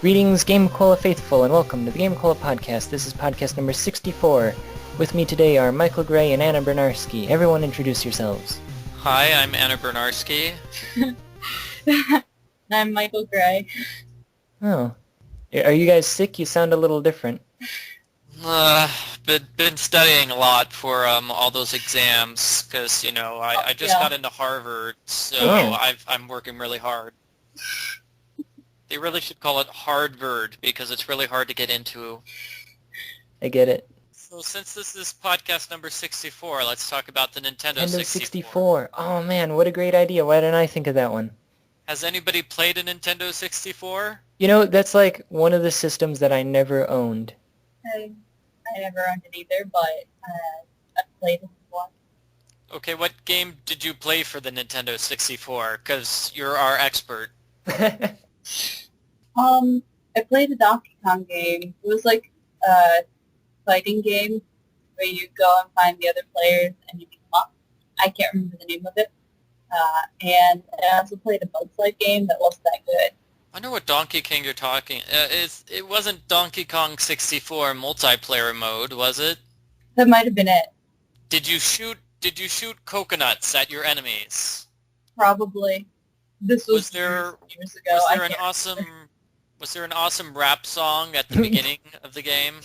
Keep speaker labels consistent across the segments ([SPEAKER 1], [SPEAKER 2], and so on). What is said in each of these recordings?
[SPEAKER 1] Greetings, GameCola faithful, and welcome to the GameCola Podcast. This is podcast number 64. With me today are Michael Gray and Anna Bryniarski. Everyone introduce yourselves.
[SPEAKER 2] Hi, I'm Anna Bryniarski.
[SPEAKER 3] I'm Michael Gray.
[SPEAKER 1] Oh. Are you guys sick? You sound a little different.
[SPEAKER 2] Been studying a lot for all those exams, because, I just got into Harvard, so I'm working really hard. They really should call it Hardvard, because it's really hard to get into.
[SPEAKER 1] I get it.
[SPEAKER 2] So since this is podcast number 64, let's talk about the Nintendo
[SPEAKER 1] 64. Oh man, what a great idea. Why didn't I think of that one?
[SPEAKER 2] Has anybody played a Nintendo 64?
[SPEAKER 1] You know, that's like one of the systems that I never owned.
[SPEAKER 3] I never owned it either, but I've played it before.
[SPEAKER 2] Okay, what game did you play for the Nintendo 64? Because you're our expert.
[SPEAKER 3] I played a Donkey Kong game. It was like a fighting game where you go and find the other players and you beat them up. I can't remember the name of it. And I also played a Bugs Life game that wasn't that good.
[SPEAKER 2] I know what Donkey Kong you're talking. It wasn't Donkey Kong 64 multiplayer mode, was it?
[SPEAKER 3] That might have been it.
[SPEAKER 2] Did you shoot coconuts at your enemies?
[SPEAKER 3] Probably. This was years ago.
[SPEAKER 2] Was there an awesome rap song at the beginning of the game?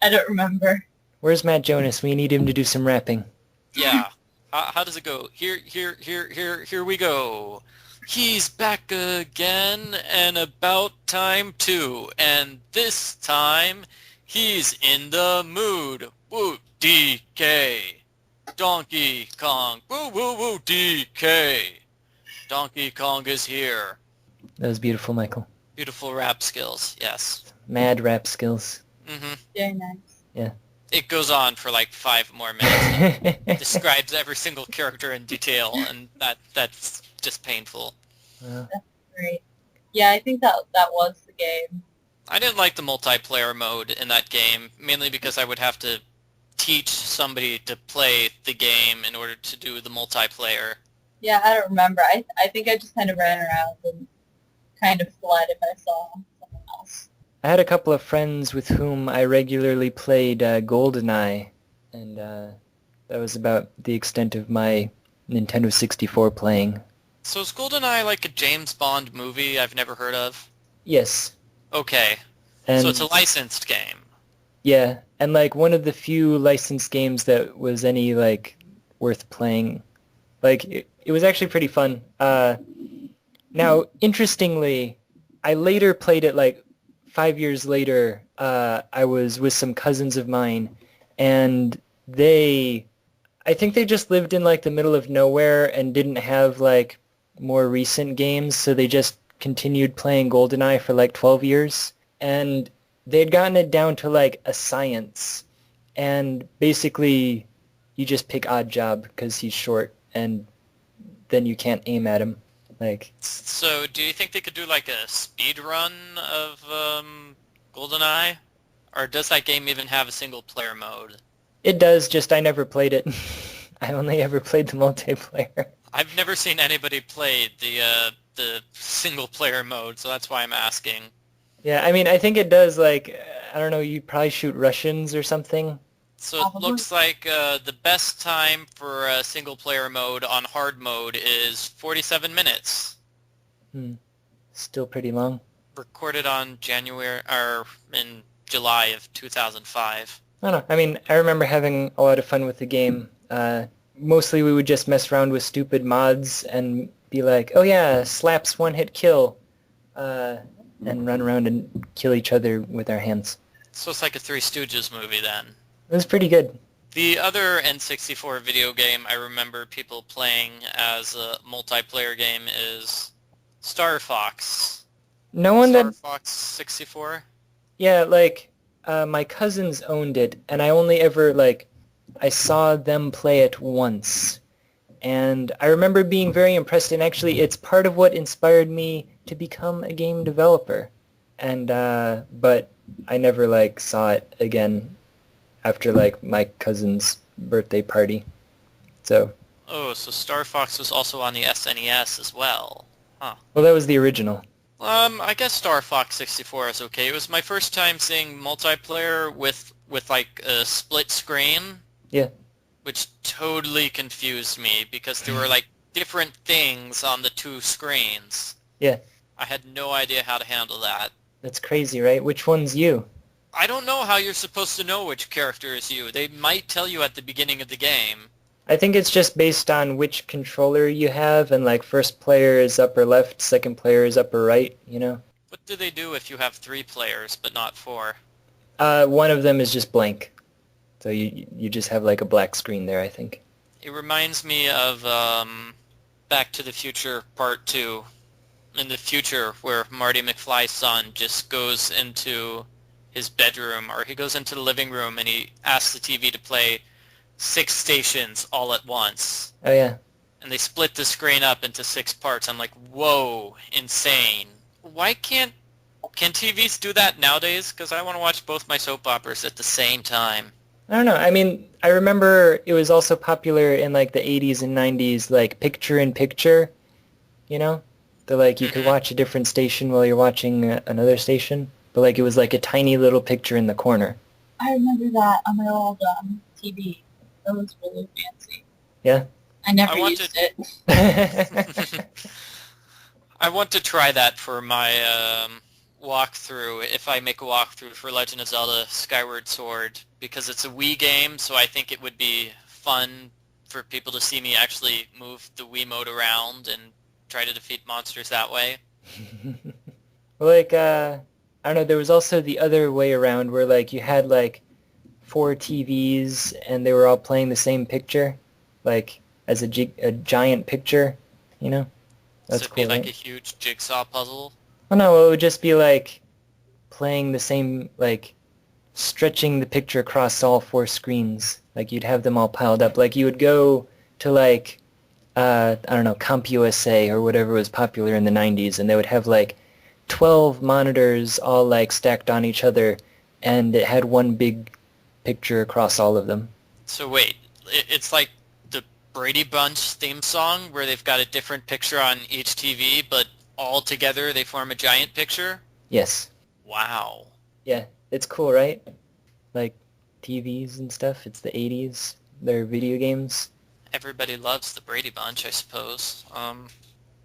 [SPEAKER 3] I don't remember.
[SPEAKER 1] Where's Matt Jonas? We need him to do some rapping.
[SPEAKER 2] Yeah. How does it go? Here we go. He's back again, and about time too. And this time, he's in the mood. Woo, DK. Donkey Kong. Woo, woo, woo, DK. Donkey Kong is here.
[SPEAKER 1] That was beautiful, Michael.
[SPEAKER 2] Beautiful rap skills, yes.
[SPEAKER 1] Mad rap skills.
[SPEAKER 2] Mm-hmm.
[SPEAKER 3] Very nice.
[SPEAKER 1] Yeah.
[SPEAKER 2] It goes on for like 5 more minutes. It describes every single character in detail, and that's just painful.
[SPEAKER 3] That's great. Yeah, I think that was the game.
[SPEAKER 2] I didn't like the multiplayer mode in that game, mainly because I would have to teach somebody to play the game in order to do the multiplayer.
[SPEAKER 3] Yeah, I don't remember. I think I just kind of ran around and kind of fled if I saw someone else.
[SPEAKER 1] I had a couple of friends with whom I regularly played GoldenEye, and that was about the extent of my Nintendo 64 playing.
[SPEAKER 2] So is GoldenEye like a James Bond movie I've never heard of?
[SPEAKER 1] Yes.
[SPEAKER 2] Okay.
[SPEAKER 1] And
[SPEAKER 2] so it's a licensed game.
[SPEAKER 1] Yeah, and like one of the few licensed games that was any like worth playing. Like it was actually pretty fun. Now, interestingly, I later played it like 5 years later. I was with some cousins of mine, and I think they just lived in like the middle of nowhere and didn't have like more recent games, so they just continued playing GoldenEye for like 12 years, and they'd gotten it down to like a science, and basically you just pick Odd Job because he's short, and then you can't aim at him. Like,
[SPEAKER 2] so do you think they could do like a speed run of GoldenEye? Or does that game even have a single player mode?
[SPEAKER 1] It does, just I never played it. I only ever played the multiplayer.
[SPEAKER 2] I've never seen anybody play the single player mode, so that's why I'm asking.
[SPEAKER 1] Yeah, I mean, I think it does, like, I don't know, you probably shoot Russians or something.
[SPEAKER 2] So it looks like the best time for a single-player mode on hard mode is 47 minutes.
[SPEAKER 1] Still pretty long.
[SPEAKER 2] Recorded on in July of 2005.
[SPEAKER 1] I don't know. I mean, I remember having a lot of fun with the game. Mostly we would just mess around with stupid mods and be like, oh yeah, slaps one-hit kill, and run around and kill each other with our hands.
[SPEAKER 2] So it's like a Three Stooges movie then.
[SPEAKER 1] It was pretty good.
[SPEAKER 2] The other N64 video game I remember people playing as a multiplayer game is Star Fox. Star Fox 64?
[SPEAKER 1] Yeah, like, my cousins owned it, and I only ever, like, I saw them play it once. And I remember being very impressed, and actually it's part of what inspired me to become a game developer. And, but I never, like, saw it again after, like, my cousin's birthday party. So.
[SPEAKER 2] Oh, so Star Fox was also on the SNES as well. Huh.
[SPEAKER 1] Well, that was the original.
[SPEAKER 2] I guess Star Fox 64 is okay. It was my first time seeing multiplayer with like a split screen,
[SPEAKER 1] Yeah.
[SPEAKER 2] which totally confused me because there were like different things on the two screens.
[SPEAKER 1] Yeah.
[SPEAKER 2] I had no idea how to handle that.
[SPEAKER 1] That's crazy, right? Which one's you?
[SPEAKER 2] I don't know how you're supposed to know which character is you. They might tell you at the beginning of the game.
[SPEAKER 1] I think it's just based on which controller you have, and like first player is upper left, second player is upper right, you know?
[SPEAKER 2] What do they do if you have 3 players but not 4?
[SPEAKER 1] One of them is just blank. So you just have like a black screen there, I think.
[SPEAKER 2] It reminds me of Back to the Future Part 2. In the future, where Marty McFly's son just goes into his bedroom, or he goes into the living room and he asks the TV to play 6 stations all at once.
[SPEAKER 1] Oh yeah.
[SPEAKER 2] And they split the screen up into 6 parts. I'm like, whoa, insane. Why can TVs do that nowadays? Because I want to watch both my soap operas at the same time.
[SPEAKER 1] I don't know. I mean, I remember it was also popular in like the 80s and 90s, like picture-in-picture, you know? Like you could watch a different station while you're watching another station, but like it was like a tiny little picture in the corner.
[SPEAKER 3] I remember that on my old TV. That was really fancy.
[SPEAKER 1] Yeah?
[SPEAKER 3] I never used it.
[SPEAKER 2] I want to try that for my walkthrough, if I make a walkthrough for Legend of Zelda Skyward Sword, because it's a Wii game, so I think it would be fun for people to see me actually move the Wiimote around and try to defeat monsters that way.
[SPEAKER 1] Like, I don't know, there was also the other way around where like you had like 4 TVs and they were all playing the same picture, like as a giant picture, you know? That's
[SPEAKER 2] so it'd
[SPEAKER 1] cool,
[SPEAKER 2] be like
[SPEAKER 1] right?
[SPEAKER 2] a huge jigsaw puzzle.
[SPEAKER 1] Oh no, it would just be like playing the same, like stretching the picture across all 4 screens. Like you'd have them all piled up. Like you would go to like, I don't know, CompUSA or whatever was popular in the 90s, and they would have like 12 monitors all like stacked on each other, and it had one big picture across all of them.
[SPEAKER 2] So wait, it's like the Brady Bunch theme song where they've got a different picture on each TV, but all together they form a giant picture?
[SPEAKER 1] Yes.
[SPEAKER 2] Wow.
[SPEAKER 1] Yeah, it's cool, right? Like TVs and stuff. It's the 80s. They're video games.
[SPEAKER 2] Everybody loves the Brady Bunch, I suppose.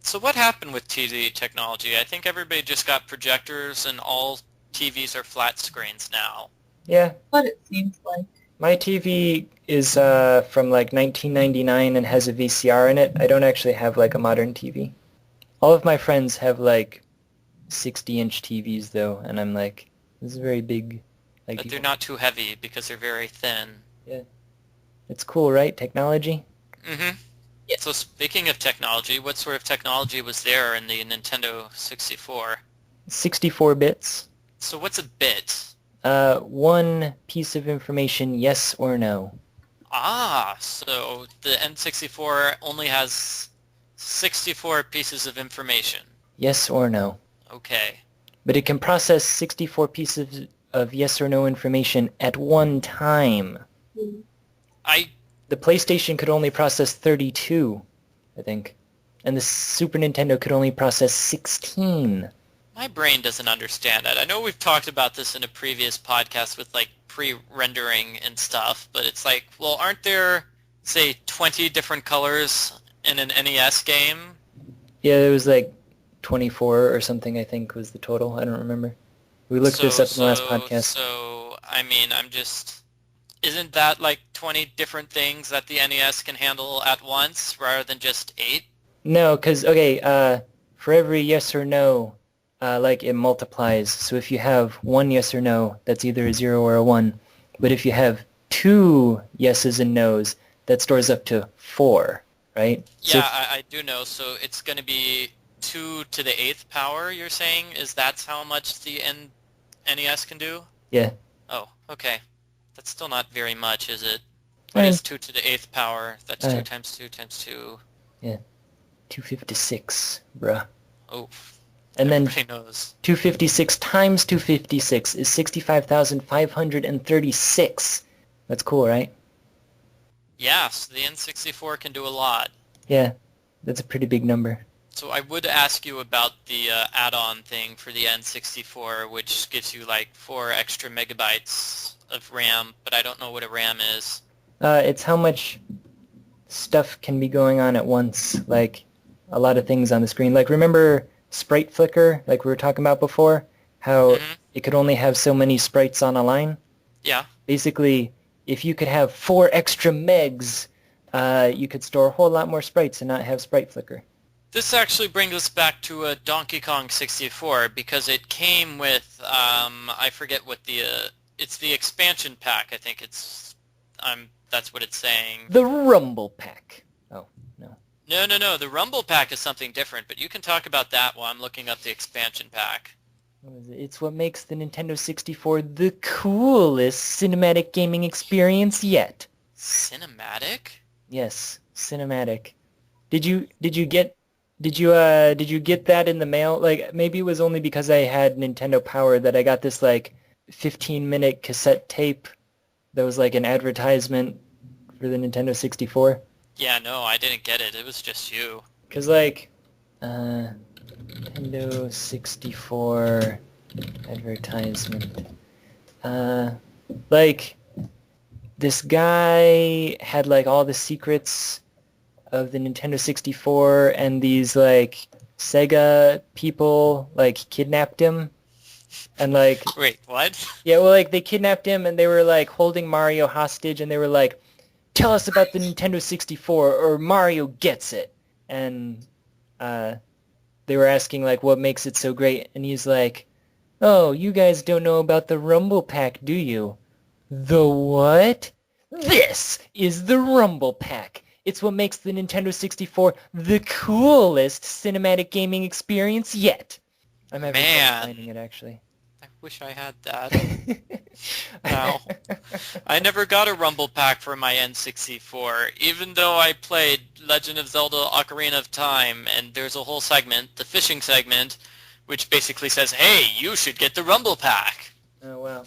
[SPEAKER 2] So what happened with TV technology? I think everybody just got projectors and all TVs are flat screens now.
[SPEAKER 1] Yeah.
[SPEAKER 3] What it seems like.
[SPEAKER 1] My TV is from like 1999 and has a VCR in it. I don't actually have like a modern TV. All of my friends have like 60-inch TVs though, and I'm like, this is very big. Like,
[SPEAKER 2] But they're not too heavy because they're very thin.
[SPEAKER 1] Yeah. It's cool, right? Technology?
[SPEAKER 2] Mm-hmm. Yeah. So speaking of technology, what sort of technology was there in the Nintendo 64?
[SPEAKER 1] 64 bits.
[SPEAKER 2] So what's a bit?
[SPEAKER 1] One piece of information, yes or no.
[SPEAKER 2] Ah, so the N64 only has 64 pieces of information.
[SPEAKER 1] Yes or no.
[SPEAKER 2] Okay.
[SPEAKER 1] But it can process 64 pieces of yes or no information at one time. The PlayStation could only process 32, I think. And the Super Nintendo could only process 16.
[SPEAKER 2] My brain doesn't understand that. I know we've talked about this in a previous podcast with like pre-rendering and stuff, but it's like, well, aren't there, say, 20 different colors in an NES game?
[SPEAKER 1] Yeah, there was like 24 or something, I think, was the total. I don't remember. We looked this up in the last podcast.
[SPEAKER 2] So, I mean, isn't that like 20 different things that the NES can handle at once rather than just 8?
[SPEAKER 1] No, because, okay, for every yes or no, like it multiplies. So if you have one yes or no, that's either a 0 or a 1. But if you have 2 yeses and nos, that stores up to 4, right?
[SPEAKER 2] Yeah, I do know. So it's going to be 2 to the 8th power, you're saying? That's how much the NES can do?
[SPEAKER 1] Yeah.
[SPEAKER 2] Oh, okay. That's still not very much, is it?
[SPEAKER 1] I
[SPEAKER 2] What
[SPEAKER 1] mean,
[SPEAKER 2] is 2 to the 8th power? That's 2 times 2 times 2.
[SPEAKER 1] Yeah. 256, bruh.
[SPEAKER 2] Oh,
[SPEAKER 1] And then
[SPEAKER 2] everybody knows.
[SPEAKER 1] 256 times 256 is 65,536. That's cool, right?
[SPEAKER 2] Yeah, so the N64 can do a lot.
[SPEAKER 1] Yeah, that's a pretty big number.
[SPEAKER 2] So I would ask you about the add-on thing for the N64, which gives you like 4 extra megabytes of RAM, but I don't know what a RAM is.
[SPEAKER 1] It's how much stuff can be going on at once, like a lot of things on the screen. Like remember sprite flicker, like we were talking about before, how
[SPEAKER 2] Hmm.
[SPEAKER 1] it could only have so many sprites on a line?
[SPEAKER 2] Yeah.
[SPEAKER 1] Basically, if you could have 4 extra megs, you could store a whole lot more sprites and not have sprite flicker.
[SPEAKER 2] This actually brings us back to a Donkey Kong 64 because it came with, I forget what it's the expansion pack. I think that's what it's saying.
[SPEAKER 1] The Rumble Pack. Oh, no.
[SPEAKER 2] No. The Rumble Pack is something different, but you can talk about that while I'm looking up the expansion pack.
[SPEAKER 1] What is it? It's what makes the Nintendo 64 the coolest cinematic gaming experience yet.
[SPEAKER 2] Cinematic?
[SPEAKER 1] Yes, cinematic. Did you get that in the mail? Like maybe it was only because I had Nintendo Power that I got this like 15-minute cassette tape that was like an advertisement for the Nintendo 64.
[SPEAKER 2] Yeah, no, I didn't get it. It was just you.
[SPEAKER 1] Cause like Nintendo 64 advertisement. Like this guy had like all the secrets of the Nintendo 64, and these like Sega people like kidnapped him, and like
[SPEAKER 2] Wait, what?
[SPEAKER 1] yeah, well like they kidnapped him and they were like holding Mario hostage, and they were like, tell us about the Nintendo 64 or Mario gets it, and they were asking like what makes it so great, and he's like, oh, you guys don't know about the Rumble Pack, do you? The what? This is the Rumble Pack. It's what makes the Nintendo 64 the coolest cinematic gaming experience yet. I'm having trouble finding it, actually.
[SPEAKER 2] I wish I had that. No. I never got a Rumble Pack for my N64, even though I played Legend of Zelda Ocarina of Time, and there's a whole segment, the fishing segment, which basically says, hey, you should get the Rumble Pack.
[SPEAKER 1] Oh, wow.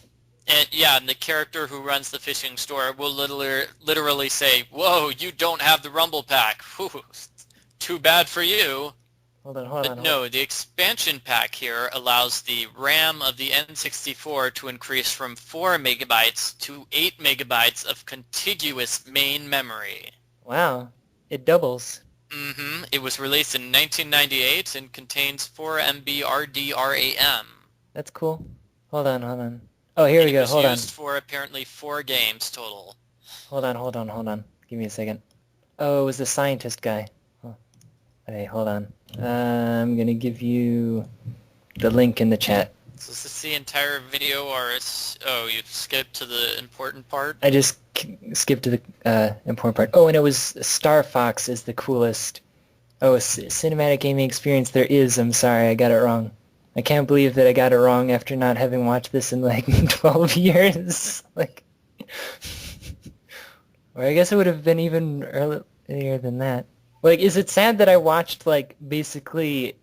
[SPEAKER 2] And yeah, and the character who runs the fishing store will literally say, whoa, you don't have the Rumble Pack. Whew, too bad for you.
[SPEAKER 1] Hold on.
[SPEAKER 2] But no, the expansion pack here allows the RAM of the N64 to increase from 4 megabytes to 8 megabytes of contiguous main memory.
[SPEAKER 1] Wow. It doubles.
[SPEAKER 2] Mm-hmm. It was released in 1998 and contains 4 MB RDRAM.
[SPEAKER 1] That's cool. Hold on. Oh, here we go. Hold
[SPEAKER 2] It
[SPEAKER 1] on.
[SPEAKER 2] was used for apparently 4 games total.
[SPEAKER 1] Hold on. Give me a second. Oh, it was the scientist guy. Oh. Hey, hold on. I'm going to give you the link in the chat.
[SPEAKER 2] So is this the entire video, or you skipped to the important part?
[SPEAKER 1] I just skipped to the important part. Oh, and it was Star Fox is the coolest. Oh, cinematic gaming experience there is. I'm sorry, I got it wrong. I can't believe that I got it wrong after not having watched this in like 12 years. Like, or I guess it would have been even earlier than that. Like, is it sad that I watched like basically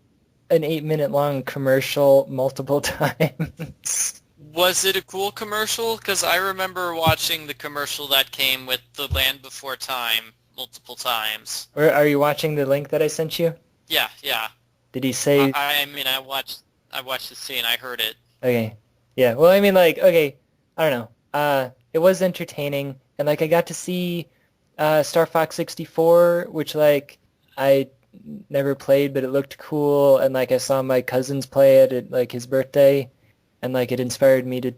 [SPEAKER 1] an 8-minute long commercial multiple times?
[SPEAKER 2] Was it a cool commercial? Because I remember watching the commercial that came with The Land Before Time multiple times.
[SPEAKER 1] Or are you watching the link that I sent you?
[SPEAKER 2] Yeah.
[SPEAKER 1] Did he say?
[SPEAKER 2] I mean, I watched the scene. I heard it.
[SPEAKER 1] Okay. Yeah. Well, I mean, like, okay, I don't know. It was entertaining, and like I got to see Star Fox 64, which like I never played, but it looked cool, and like I saw my cousins play it at like his birthday, and like it inspired me to,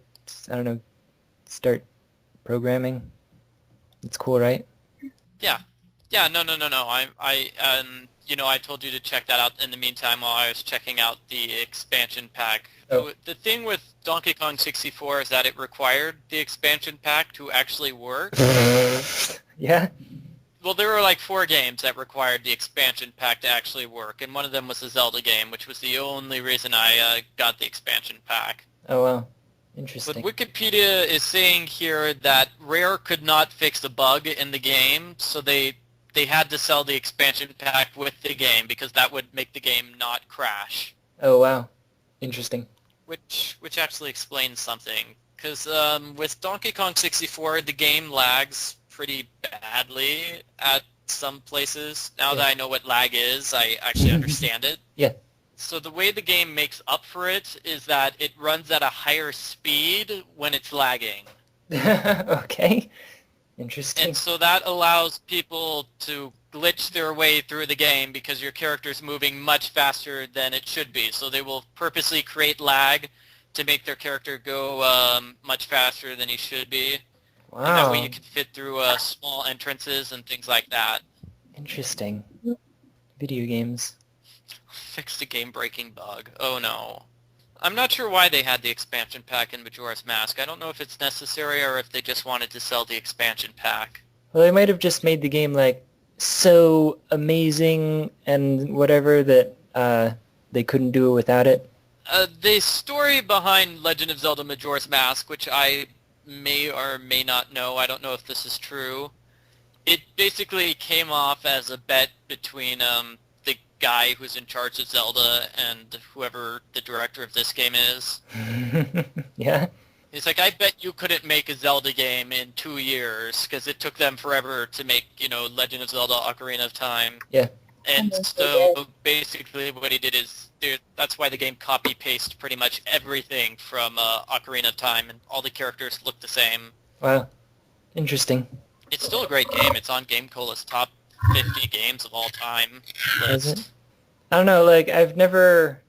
[SPEAKER 1] I don't know, start programming. It's cool, right?
[SPEAKER 2] Yeah. No. I told you to check that out in the meantime while I was checking out the expansion pack.
[SPEAKER 1] Oh.
[SPEAKER 2] The thing with Donkey Kong 64 is that it required the expansion pack to actually work.
[SPEAKER 1] Yeah?
[SPEAKER 2] Well, there were like 4 games that required the expansion pack to actually work, and one of them was the Zelda game, which was the only reason I got the expansion pack.
[SPEAKER 1] Oh, wow.
[SPEAKER 2] But
[SPEAKER 1] Interesting.
[SPEAKER 2] Wikipedia is saying here that Rare could not fix the bug in the game, so they had to sell the expansion pack with the game because that would make the game not crash.
[SPEAKER 1] Oh, wow. Interesting.
[SPEAKER 2] Which actually explains something, because with Donkey Kong 64, the game lags pretty badly at some places. Now that I know what lag is, I actually understand it.
[SPEAKER 1] Yeah.
[SPEAKER 2] So the way the game makes up for it is that it runs at a higher speed when it's lagging.
[SPEAKER 1] Okay. Interesting.
[SPEAKER 2] And so that allows people to glitch their way through the game because your character's moving much faster than it should be. So they will purposely create lag to make their character go much faster than he should be.
[SPEAKER 1] Wow.
[SPEAKER 2] And that way you can fit through small entrances and things like that.
[SPEAKER 1] Interesting. Video games.
[SPEAKER 2] Fixed a game-breaking bug. Oh no. I'm not sure why they had the expansion pack in Majora's Mask. I don't know if it's necessary or if they just wanted to sell the expansion pack.
[SPEAKER 1] Well, they might have just made the game like so amazing and whatever that they couldn't do it without it.
[SPEAKER 2] The story behind Legend of Zelda Majora's Mask, which I may or may not know, I don't know if this is true, it basically came off as a bet between the guy who's in charge of Zelda and whoever the director of this game is.
[SPEAKER 1] Yeah?
[SPEAKER 2] He's like, I bet you couldn't make a Zelda game in 2 years, because it took them forever to make, Legend of Zelda Ocarina of Time.
[SPEAKER 1] Yeah.
[SPEAKER 2] And
[SPEAKER 3] And
[SPEAKER 2] so basically what he did is, that's why the game copy-pasted pretty much everything from Ocarina of Time, and all the characters look the same.
[SPEAKER 1] Wow. Interesting.
[SPEAKER 2] It's still a great game. It's on GameCola's top 50 games of all time
[SPEAKER 1] Is
[SPEAKER 2] list.
[SPEAKER 1] it? I don't know, like, I've never...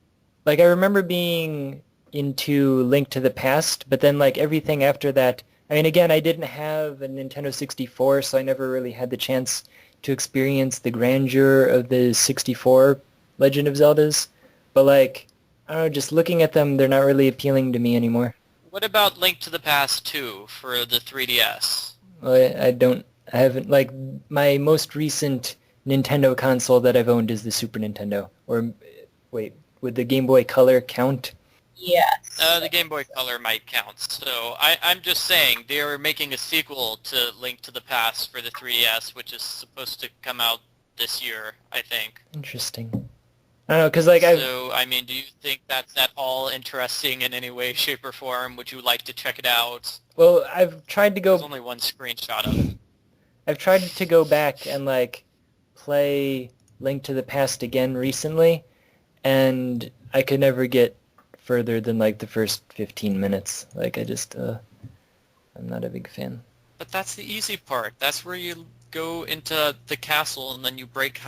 [SPEAKER 1] Like, I remember being into Link to the Past, but then, like, everything after that... I mean, again, I didn't have a Nintendo 64, so I never really had the chance to experience the grandeur of the 64 Legend of Zeldas. But, like, I don't know, just looking at them, they're not really appealing to me anymore.
[SPEAKER 2] What about Link to the Past 2 for the 3DS?
[SPEAKER 1] Well, I haven't, like, my most recent Nintendo console that I've owned is the Super Nintendo. Or, wait, would the Game Boy Color count?
[SPEAKER 3] Yes.
[SPEAKER 2] The Game Boy Color might count. So I'm just saying, they're making a sequel to Link to the Past for the 3DS, which is supposed to come out this year, I think.
[SPEAKER 1] Interesting. I don't know, because, like,
[SPEAKER 2] So, I mean, do you think that's at all interesting in any way, shape, or form? Would you like to check it out?
[SPEAKER 1] Well, I've tried to
[SPEAKER 2] There's
[SPEAKER 1] go...
[SPEAKER 2] only one screenshot of it.
[SPEAKER 1] I've tried to go back and, like, play Link to the Past again recently, and I could never get further than, like, the first 15 minutes. Like, I just, I'm not a big fan.
[SPEAKER 2] But that's the easy part. That's where you go into the castle and then you break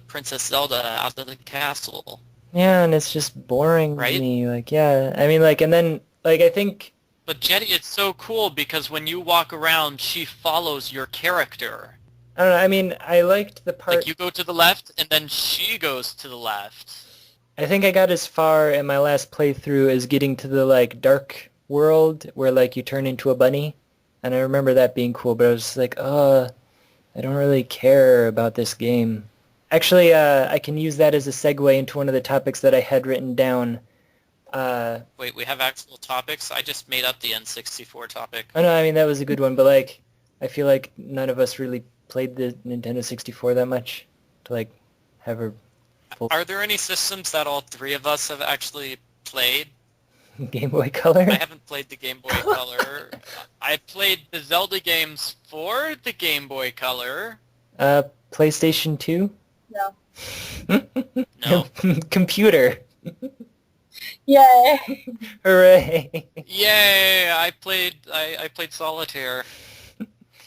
[SPEAKER 2] Princess Zelda out of the castle.
[SPEAKER 1] Yeah, and it's just boring
[SPEAKER 2] Right?
[SPEAKER 1] to me. Like, yeah, I mean, like, and then, like, I think...
[SPEAKER 2] But Jetty, it's so cool because when you walk around, she follows your character.
[SPEAKER 1] I don't know, I mean, I liked the part...
[SPEAKER 2] Like, you go to the left, and then she goes to the left.
[SPEAKER 1] I think I got as far in my last playthrough as getting to the, like, dark world where, like, you turn into a bunny. And I remember that being cool, but I was just like, I don't really care about this game. Actually, I can use that as a segue into one of the topics that I had written down.
[SPEAKER 2] Wait, we have actual topics? I just made up the N64 topic.
[SPEAKER 1] Oh no, I mean, that was a good one, but, like, I feel like none of us really played the Nintendo 64 that much to, like, have a full
[SPEAKER 2] Are there any systems that all three of us have actually played?
[SPEAKER 1] Game Boy Color.
[SPEAKER 2] I haven't played the Game Boy Color. I played the Zelda games for the Game Boy Color.
[SPEAKER 1] PlayStation 2?
[SPEAKER 3] No.
[SPEAKER 2] No.
[SPEAKER 1] Computer.
[SPEAKER 3] Yay!
[SPEAKER 1] Hooray.
[SPEAKER 2] Yay! I played Solitaire.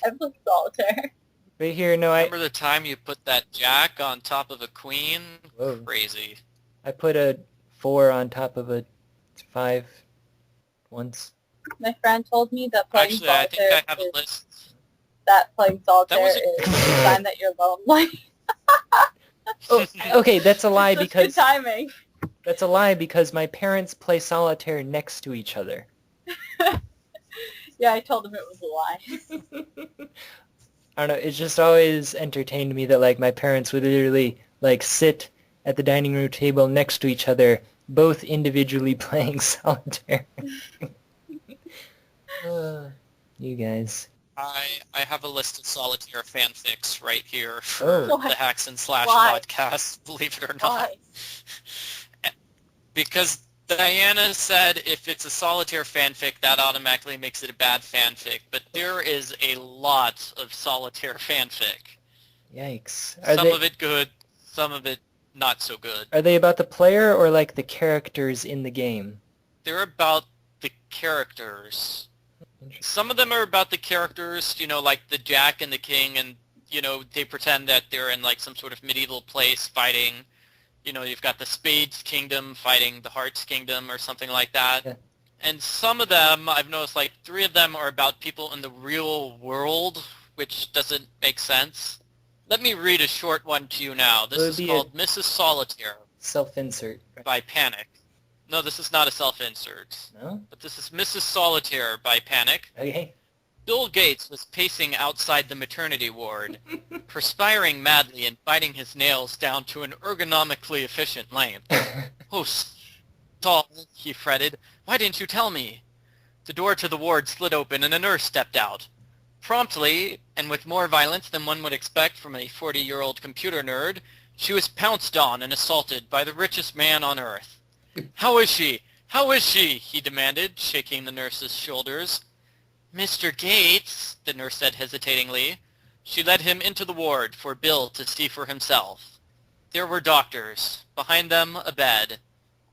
[SPEAKER 3] I played Solitaire.
[SPEAKER 1] Right here, no,
[SPEAKER 2] Remember the time you put that jack on top of a queen?
[SPEAKER 1] Whoa.
[SPEAKER 2] Crazy.
[SPEAKER 1] I put a 4 on top of a 5 once.
[SPEAKER 3] My friend told me that playing
[SPEAKER 2] Actually, I
[SPEAKER 3] Solitaire
[SPEAKER 2] think I have a
[SPEAKER 3] is,
[SPEAKER 2] list.
[SPEAKER 3] that playing Solitaire
[SPEAKER 2] was
[SPEAKER 3] is a sign that you're lonely.
[SPEAKER 1] Oh, okay, that's a lie
[SPEAKER 3] Such
[SPEAKER 1] because
[SPEAKER 3] good timing.
[SPEAKER 1] that's a lie because my parents play solitaire next to each other.
[SPEAKER 3] Yeah, I told him it was a lie.
[SPEAKER 1] I don't know, it's just always entertained me that, like, my parents would literally, like, sit at the dining room table next to each other, both individually playing solitaire. You guys.
[SPEAKER 2] I have a list of Solitaire fanfics right here for
[SPEAKER 1] Oh.
[SPEAKER 2] the Hacks and Slash
[SPEAKER 3] Why?
[SPEAKER 2] podcast, believe it or not.
[SPEAKER 3] Why?
[SPEAKER 2] Because Diana said if it's a Solitaire fanfic, that automatically makes it a bad fanfic. But there is a lot of Solitaire fanfic.
[SPEAKER 1] Yikes.
[SPEAKER 2] Some of it good, some of it not so good.
[SPEAKER 1] Are they about the player or like the characters in the game?
[SPEAKER 2] They're about the characters. Some of them are about the characters, like the Jack and the King, and, they pretend that they're in like some sort of medieval place fighting. You've got the Spades Kingdom fighting the Hearts Kingdom or something like that.
[SPEAKER 1] Yeah.
[SPEAKER 2] And some of them, I've noticed like 3 of them are about people in the real world, which doesn't make sense. Let me read a short one to you now. This is called Mrs. Solitaire.
[SPEAKER 1] Self-insert.
[SPEAKER 2] By Panic. No, this is not a self-insert.
[SPEAKER 1] No?
[SPEAKER 2] But this is Mrs. Solitaire by Panic.
[SPEAKER 1] Okay.
[SPEAKER 2] Bill Gates was pacing outside the maternity ward, perspiring madly and biting his nails down to an ergonomically efficient length. "Oh, stall," he fretted. "Why didn't you tell me?" The door to the ward slid open and a nurse stepped out. Promptly, and with more violence than one would expect from a 40-year-old computer nerd, she was pounced on and assaulted by the richest man on earth. "How is she? How is she?" he demanded, shaking the nurse's shoulders. "Mr. Gates," the nurse said hesitatingly. She led him into the ward for Bill to see for himself. There were doctors. Behind them, a bed.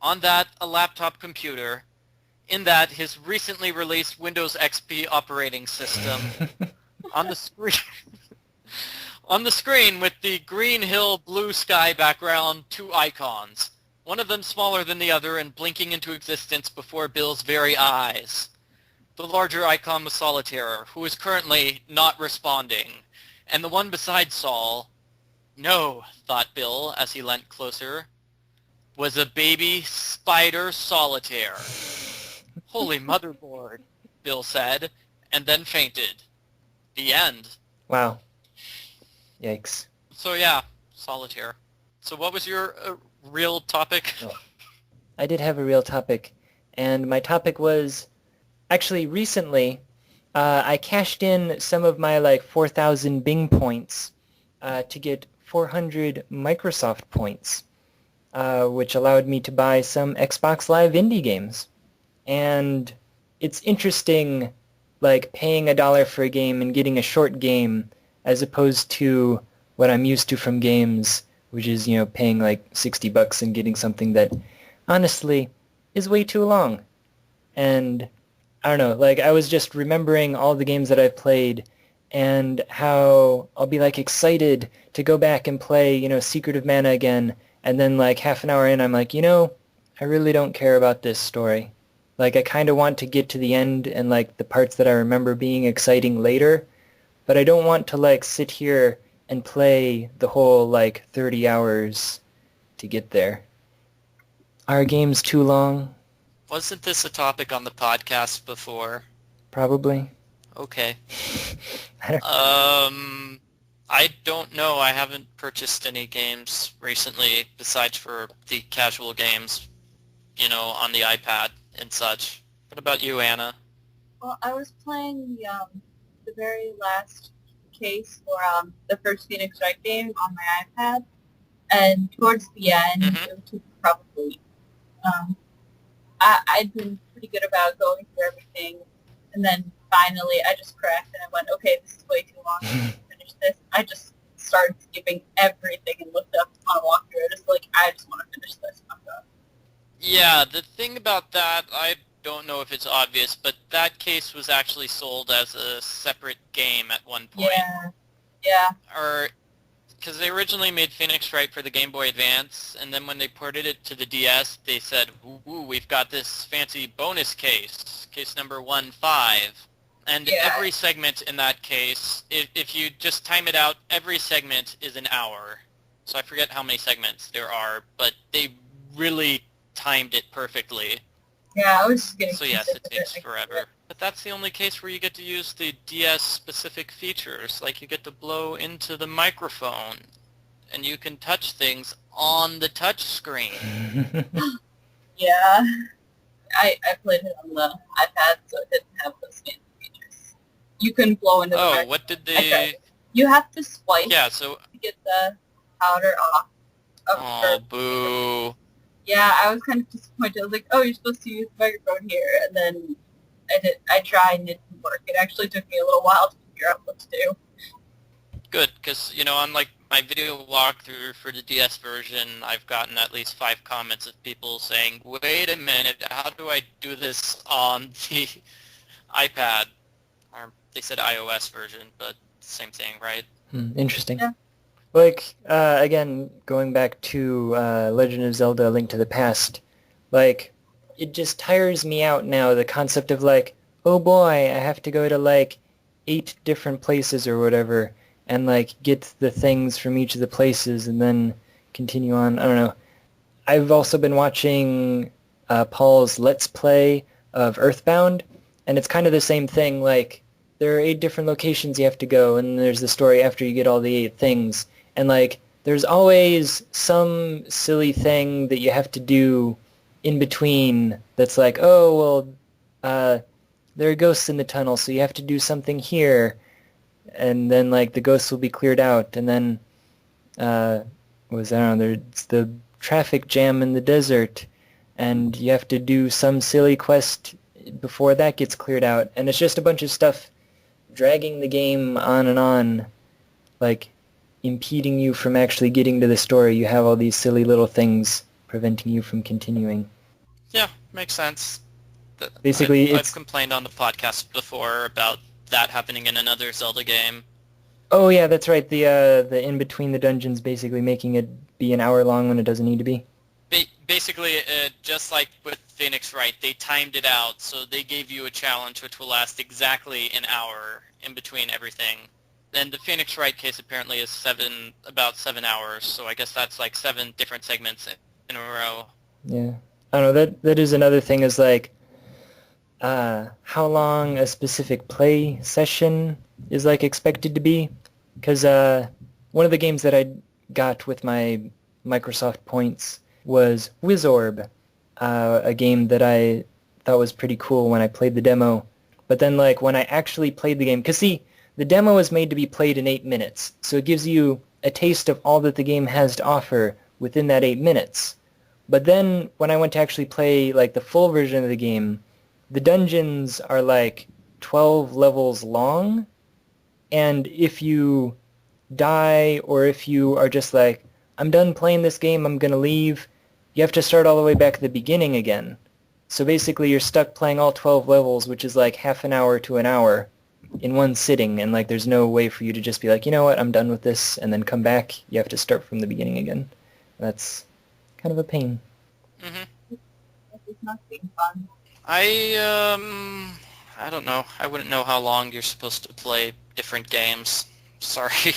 [SPEAKER 2] On that, a laptop computer. In that, his recently released Windows XP operating system. On the screen, with the green hill, blue sky background, 2 icons. One of them smaller than the other and blinking into existence before Bill's very eyes. The larger icon was Solitaire, who is currently not responding. And the one beside Sol, no, thought Bill as he leant closer, was a baby spider Solitaire. "Holy motherboard," Bill said, and then fainted. The end.
[SPEAKER 1] Wow. Yikes.
[SPEAKER 2] So yeah, Solitaire. So what was your real topic?
[SPEAKER 1] Oh. I did have a real topic, and my topic was, actually recently, I cashed in some of my like 4,000 Bing points to get 400 Microsoft points, which allowed me to buy some Xbox Live indie games. And it's interesting, like paying $1 for a game and getting a short game as opposed to what I'm used to from games, which is, paying like $60 and getting something that honestly is way too long. And I don't know, like I was just remembering all the games that I've played and how I'll be like excited to go back and play, Secret of Mana again, and then like half an hour in I'm like, I really don't care about this story. Like I kind of want to get to the end and like the parts that I remember being exciting later, but I don't want to like sit here and play the whole like 30 hours to get there. Are games too long?
[SPEAKER 2] Wasn't this a topic on the podcast before?
[SPEAKER 1] Probably.
[SPEAKER 2] Okay.
[SPEAKER 1] I
[SPEAKER 2] don't know. I haven't purchased any games recently besides for the casual games, on the iPad and such. What about you, Anna?
[SPEAKER 3] Well, I was playing the very last case for the first Phoenix Wright game on my iPad, and towards the end, it took probably I'd been pretty good about going through everything, and then finally I just crashed and I went, okay, this is way too long. I need to finish this. I just started skipping everything and looked up on a walkthrough. I just want to finish this. I'm done.
[SPEAKER 2] Yeah, the thing about that, I don't know if it's obvious, but that case was actually sold as a separate game at one point.
[SPEAKER 3] Yeah.
[SPEAKER 2] Because they originally made Phoenix Wright for the Game Boy Advance, and then when they ported it to the DS, they said, ooh, we've got this fancy bonus case number 15. And every segment in that case, if you just time it out, every segment is an hour. So I forget how many segments there are, but they really timed it perfectly.
[SPEAKER 3] Yeah, I was just getting...
[SPEAKER 2] So yes, it takes forever. But that's the only case where you get to use the DS-specific features, like you get to blow into the microphone, and you can touch things on the touch screen.
[SPEAKER 3] Yeah. I played it on the iPad, so it didn't have those fancy features. You couldn't blow into the microphone.
[SPEAKER 2] What did they...
[SPEAKER 3] You have to swipe
[SPEAKER 2] to
[SPEAKER 3] get the powder off.
[SPEAKER 2] Oh, boo.
[SPEAKER 3] Yeah, I was kind of disappointed. I was like, oh, you're supposed to use the microphone here, and then I tried and it didn't work. It actually took me a little while to figure out what to do.
[SPEAKER 2] Good, because, on, like, my video walkthrough for the DS version, I've gotten at least 5 comments of people saying, wait a minute, how do I do this on the iPad? Or they said iOS version, but same thing, right?
[SPEAKER 1] Interesting.
[SPEAKER 3] Yeah.
[SPEAKER 1] Like, again, going back to Legend of Zelda: A Link to the Past, like, it just tires me out now, the concept of, like, oh boy, I have to go to, like, 8 different places or whatever, and, like, get the things from each of the places and then continue on. I don't know. I've also been watching Paul's Let's Play of Earthbound, and it's kind of the same thing. Like, there are 8 different locations you have to go, and there's the story after you get all the 8 things. And, like, there's always some silly thing that you have to do in between that's like, oh, well, there are ghosts in the tunnel, so you have to do something here. And then, like, the ghosts will be cleared out, and then, I don't know, there's the traffic jam in the desert, and you have to do some silly quest before that gets cleared out. And it's just a bunch of stuff dragging the game on and on, like, impeding you from actually getting to the story. You have all these silly little things preventing you from continuing.
[SPEAKER 2] Yeah, makes sense.
[SPEAKER 1] Basically,
[SPEAKER 2] I've complained on the podcast before about that happening in another Zelda game.
[SPEAKER 1] Oh yeah, that's right. The in between the dungeons, basically making it be an hour long when it doesn't need to be.
[SPEAKER 2] Basically, just like with Phoenix Wright, they timed it out, so they gave you a challenge which will last exactly an hour in between everything. And the Phoenix Wright case apparently is about 7 hours, so I guess that's like 7 different segments in a row.
[SPEAKER 1] Yeah, I don't know. That is another thing. Is like, how long a specific play session is like expected to be, because one of the games that I got with my Microsoft points was Wizorb, a game that I thought was pretty cool when I played the demo. But then, like, when I actually played the game, because see, the demo is made to be played in 8 minutes, so it gives you a taste of all that the game has to offer within that 8 minutes. But then when I went to actually play, like, the full version of the game, the dungeons are like 12 levels long, and if you die or if you are just like, I'm done playing this game, I'm going to leave, you have to start all the way back at the beginning again. So basically you're stuck playing all 12 levels, which is like half an hour to an hour in one sitting, and like there's no way for you to just be like, you know what, I'm done with this, and then come back. You have to start from the beginning again. That's kind of a pain.
[SPEAKER 2] Mm-hmm.
[SPEAKER 3] It's not being fun.
[SPEAKER 2] I don't know. I wouldn't know how long you're supposed to play different games. Sorry.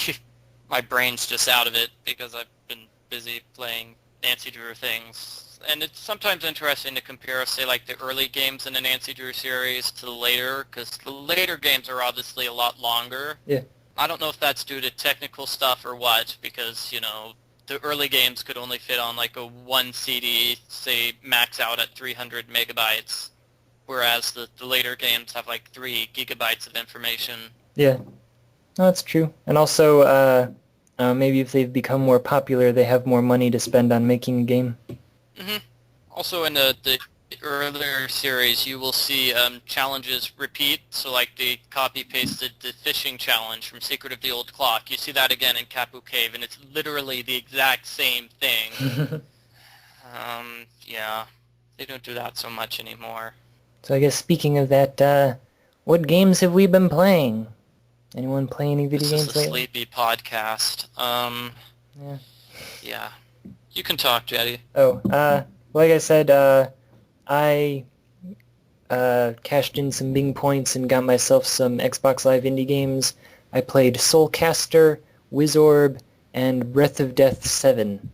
[SPEAKER 2] My brain's just out of it because I've been busy playing Nancy Drew things. And it's sometimes interesting to compare, say, like the early games in the Nancy Drew series to the later, because the later games are obviously a lot longer.
[SPEAKER 1] Yeah.
[SPEAKER 2] I don't know if that's due to technical stuff or what, because, the early games could only fit on like a 1 CD, say, max out at 300 megabytes. Whereas the later games have like 3 gigabytes of information.
[SPEAKER 1] Yeah, no, that's true. And also, maybe if they've become more popular, they have more money to spend on making a game.
[SPEAKER 2] Mm-hmm. Also in the earlier series, you will see challenges repeat. So like they copy-pasted the fishing challenge from Secret of the Old Clock. You see that again in Kapu Cave, and it's literally the exact same thing. Yeah, they don't do that so much anymore.
[SPEAKER 1] So I guess speaking of that, what games have we been playing? Anyone play any video games
[SPEAKER 2] This is a
[SPEAKER 1] lately?
[SPEAKER 2] sleepy podcast.
[SPEAKER 1] Yeah.
[SPEAKER 2] Yeah. You can talk, Jetty.
[SPEAKER 1] Oh, like I said, I cashed in some Bing points and got myself some Xbox Live indie games. I played Soulcaster, Wizorb, and Breath of Death 7.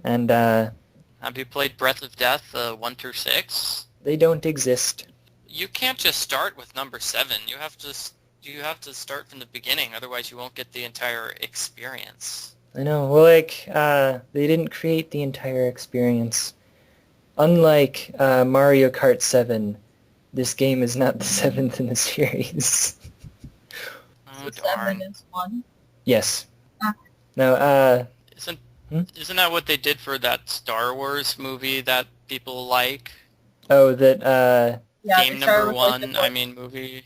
[SPEAKER 1] And
[SPEAKER 2] Have you played Breath of Death 1 through 6?
[SPEAKER 1] they don't exist.
[SPEAKER 2] You can't just start with number 7. You have to start from the beginning, otherwise you won't get the entire experience.
[SPEAKER 1] I know. Well, like, they didn't create the entire experience. Unlike Mario Kart 7, this game is not the 7th in the series.
[SPEAKER 2] Oh,
[SPEAKER 3] So
[SPEAKER 2] darn.
[SPEAKER 3] 7 is 1.
[SPEAKER 1] Yes.
[SPEAKER 3] Ah.
[SPEAKER 1] No,
[SPEAKER 2] Isn't that what they did for that Star Wars movie that people like?
[SPEAKER 1] oh, that,
[SPEAKER 3] Yeah,
[SPEAKER 2] Game
[SPEAKER 3] they started
[SPEAKER 2] number
[SPEAKER 3] with, like,
[SPEAKER 2] 1,
[SPEAKER 3] the
[SPEAKER 2] I mean movie.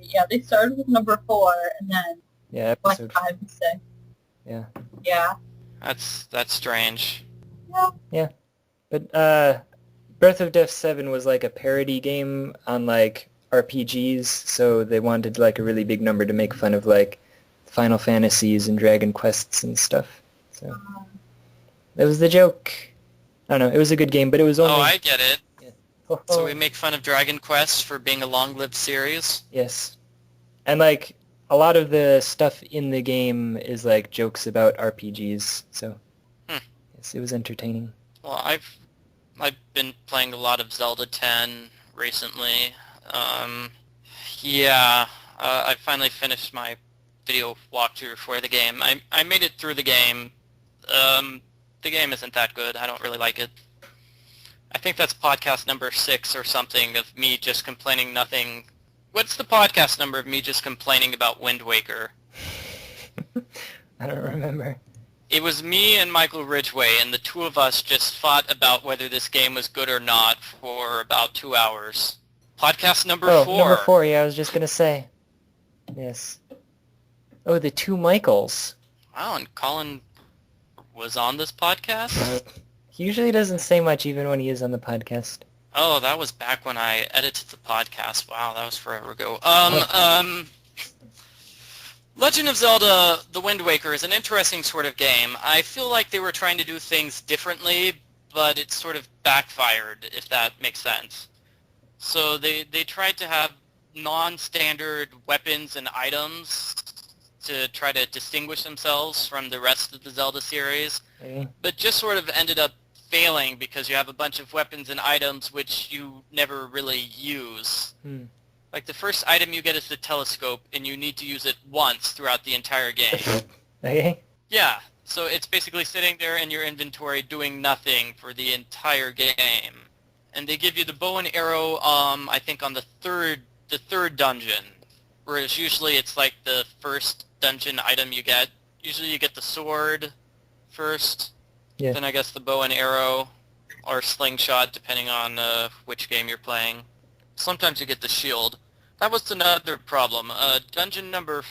[SPEAKER 3] Yeah, they started with number 4, and then
[SPEAKER 1] Yeah,
[SPEAKER 3] Like
[SPEAKER 1] episode.
[SPEAKER 3] 5 and 6.
[SPEAKER 1] Yeah.
[SPEAKER 3] Yeah.
[SPEAKER 2] That's strange.
[SPEAKER 3] Yeah.
[SPEAKER 1] But Birth of Death 7 was like a parody game on like RPGs, so they wanted like a really big number to make fun of like Final Fantasies and Dragon Quests and stuff. So that was the joke. I don't know. It was a good game, but it was only.
[SPEAKER 2] Oh, I get it.
[SPEAKER 1] Oh,
[SPEAKER 2] So
[SPEAKER 1] oh.
[SPEAKER 2] we make fun of Dragon Quest for being a long-lived series?
[SPEAKER 1] Yes. And like a lot of the stuff in the game is like jokes about RPGs, so yes, it was entertaining.
[SPEAKER 2] Well, I've been playing a lot of Zelda 10 recently. I finally finished my video walkthrough for the game. I made it through the game. The game isn't that good. I don't really like it. I think that's podcast number 6 or something of me just complaining nothing. What's the podcast number of me just complaining about Wind Waker?
[SPEAKER 1] I don't remember.
[SPEAKER 2] It was me and Michael Ridgway, and the two of us just fought about whether this game was good or not for about 2 hours. Podcast number 4.
[SPEAKER 1] Number 4, yeah, I was just gonna say. Yes. Oh, the two Michaels.
[SPEAKER 2] Wow, and Colin was on this podcast?
[SPEAKER 1] He usually doesn't say much even when he is on the podcast.
[SPEAKER 2] Oh, that was back when I edited the podcast. Wow, that was forever ago. Legend of Zelda The Wind Waker is an interesting sort of game. I feel like they were trying to do things differently, but it sort of backfired, if that makes sense. So they tried to have non-standard weapons and items to try to distinguish themselves from the rest of the Zelda series,
[SPEAKER 1] Okay.
[SPEAKER 2] but just sort of ended up failing because you have a bunch of weapons and items which you never really use. Like the first item you get is the telescope, and you need to use it once throughout the entire game.
[SPEAKER 1] Okay.
[SPEAKER 2] Yeah, so it's basically sitting there in your inventory doing nothing for the entire game. And they give you the bow and arrow, I think on the third dungeon, whereas usually it's like the first dungeon item you get. Usually you get the sword first,
[SPEAKER 1] Yeah.
[SPEAKER 2] then I guess the bow and arrow, or slingshot, depending on which game you're playing. Sometimes you get the shield. That was another problem. Dungeon number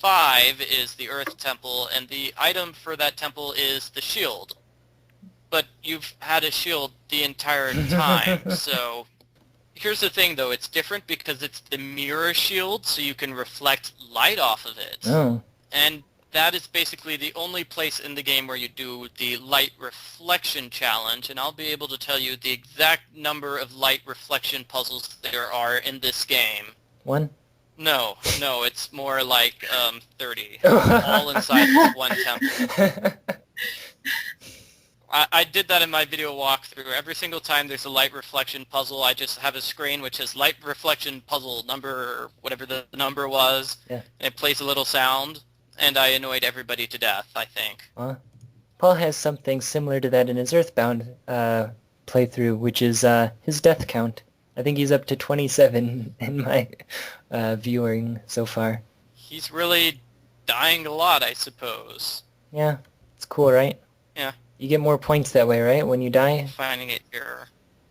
[SPEAKER 2] 5 is the Earth Temple, and the item for that temple is the shield. But you've had a shield the entire time, so... Here's the thing, though. It's different because it's the mirror shield, so you can reflect light off of it.
[SPEAKER 1] Oh.
[SPEAKER 2] And that is basically the only place in the game where you do the light reflection challenge, and I'll be able to tell you the exact number of light reflection puzzles there are in this game.
[SPEAKER 1] 1?
[SPEAKER 2] No, it's more like 30, all inside this one temple. I did that in my video walkthrough. Every single time there's a light reflection puzzle, I just have a screen which is light reflection puzzle number, whatever the number was,
[SPEAKER 1] Yeah.
[SPEAKER 2] and it plays a little sound, and I annoyed everybody to death, I think.
[SPEAKER 1] Paul has something similar to that in his Earthbound playthrough, which is his death count. I think he's up to 27 in my viewing so far.
[SPEAKER 2] He's really dying a lot, I suppose.
[SPEAKER 1] Yeah, it's cool, right?
[SPEAKER 2] Yeah.
[SPEAKER 1] You get more points that way, right, when you die?
[SPEAKER 2] Finding it here.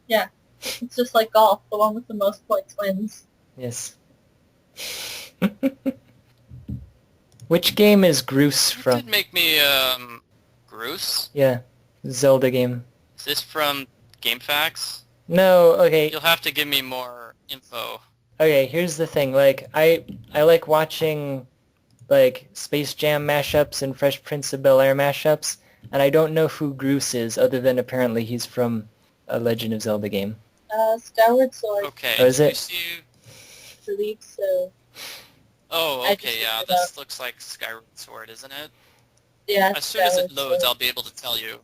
[SPEAKER 3] Yeah. It's just like golf. The one with the most points wins.
[SPEAKER 1] Yes. Which game is Groose
[SPEAKER 2] That
[SPEAKER 1] from?
[SPEAKER 2] did make me, Bruce?
[SPEAKER 1] Yeah, Zelda game.
[SPEAKER 2] Is this from GameFAQs?
[SPEAKER 1] No, okay.
[SPEAKER 2] You'll have to give me more info.
[SPEAKER 1] Okay, here's the thing. Like, I like watching, like, Space Jam mashups and Fresh Prince of Bel-Air mashups, and I don't know who Groose is, other than apparently he's from a Legend of Zelda game.
[SPEAKER 3] Skyward Sword.
[SPEAKER 2] Okay.
[SPEAKER 1] Oh, is
[SPEAKER 2] did
[SPEAKER 1] it?
[SPEAKER 2] you see...
[SPEAKER 3] I believe so.
[SPEAKER 2] Oh,
[SPEAKER 3] I
[SPEAKER 2] okay,
[SPEAKER 3] just
[SPEAKER 2] yeah.
[SPEAKER 3] looked it
[SPEAKER 2] This looks like Skyward Sword, isn't it?
[SPEAKER 3] Yeah.
[SPEAKER 2] As soon as it
[SPEAKER 3] Skyward
[SPEAKER 2] loads,
[SPEAKER 3] Sword.
[SPEAKER 2] I'll be able to tell you.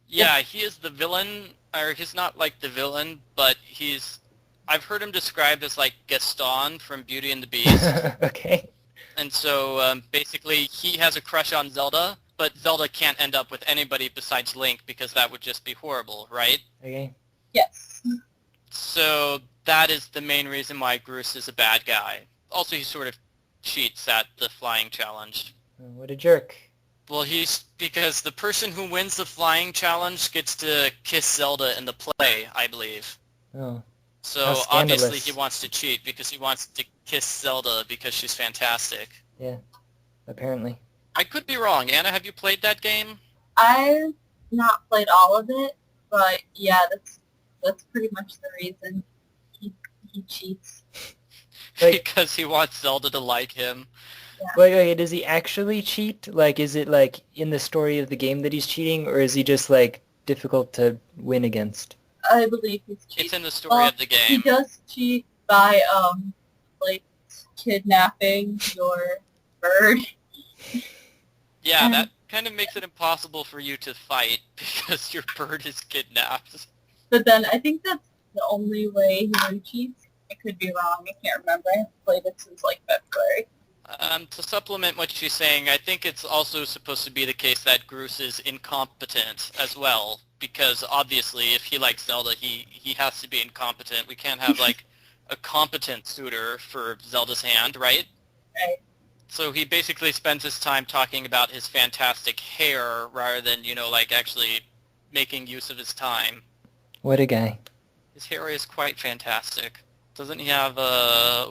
[SPEAKER 2] Yeah, he is the villain, or he's not like the villain, but he's... I've heard him described as like Gaston from Beauty and the Beast.
[SPEAKER 1] Okay.
[SPEAKER 2] And so basically he has a crush on Zelda, but Zelda can't end up with anybody besides Link because that would just be horrible, right?
[SPEAKER 1] Okay.
[SPEAKER 3] Yes.
[SPEAKER 2] So that is the main reason why Groose is a bad guy. Also, he sort of cheats at the flying challenge.
[SPEAKER 1] What a jerk.
[SPEAKER 2] Well, because the person who wins the flying challenge gets to kiss Zelda in the play, I believe.
[SPEAKER 1] Oh.
[SPEAKER 2] So
[SPEAKER 1] How scandalous.
[SPEAKER 2] obviously he wants to cheat because he wants to kiss Zelda because she's fantastic.
[SPEAKER 1] Yeah. apparently.
[SPEAKER 2] I could be wrong. Anna, have you played that game?
[SPEAKER 3] I've not played all of it, but yeah, that's pretty much the reason he cheats.
[SPEAKER 1] Like-
[SPEAKER 2] Because he wants Zelda to like him.
[SPEAKER 1] Wait, does he actually cheat? Like, is it like in the story of the game that he's cheating, or is he just like difficult to win against?
[SPEAKER 3] I believe he's cheating.
[SPEAKER 2] It's in the story of the
[SPEAKER 3] He
[SPEAKER 2] game.
[SPEAKER 3] does cheat by like kidnapping your bird.
[SPEAKER 2] Yeah,
[SPEAKER 3] And-
[SPEAKER 2] that kind of makes it impossible for you to fight because your bird is kidnapped.
[SPEAKER 3] But then I think that's the only way he really cheats. I could be wrong. I can't remember. I haven't played it since like February.
[SPEAKER 2] To supplement what she's saying, I think it's also supposed to be the case that Groose is incompetent as well, because obviously if he likes Zelda, he has to be incompetent. We can't have like a competent suitor for Zelda's hand, right?
[SPEAKER 3] Right.
[SPEAKER 2] So he basically spends his time talking about his fantastic hair rather than, like actually making use of his time.
[SPEAKER 1] What a guy.
[SPEAKER 2] His hair is quite fantastic. Doesn't he have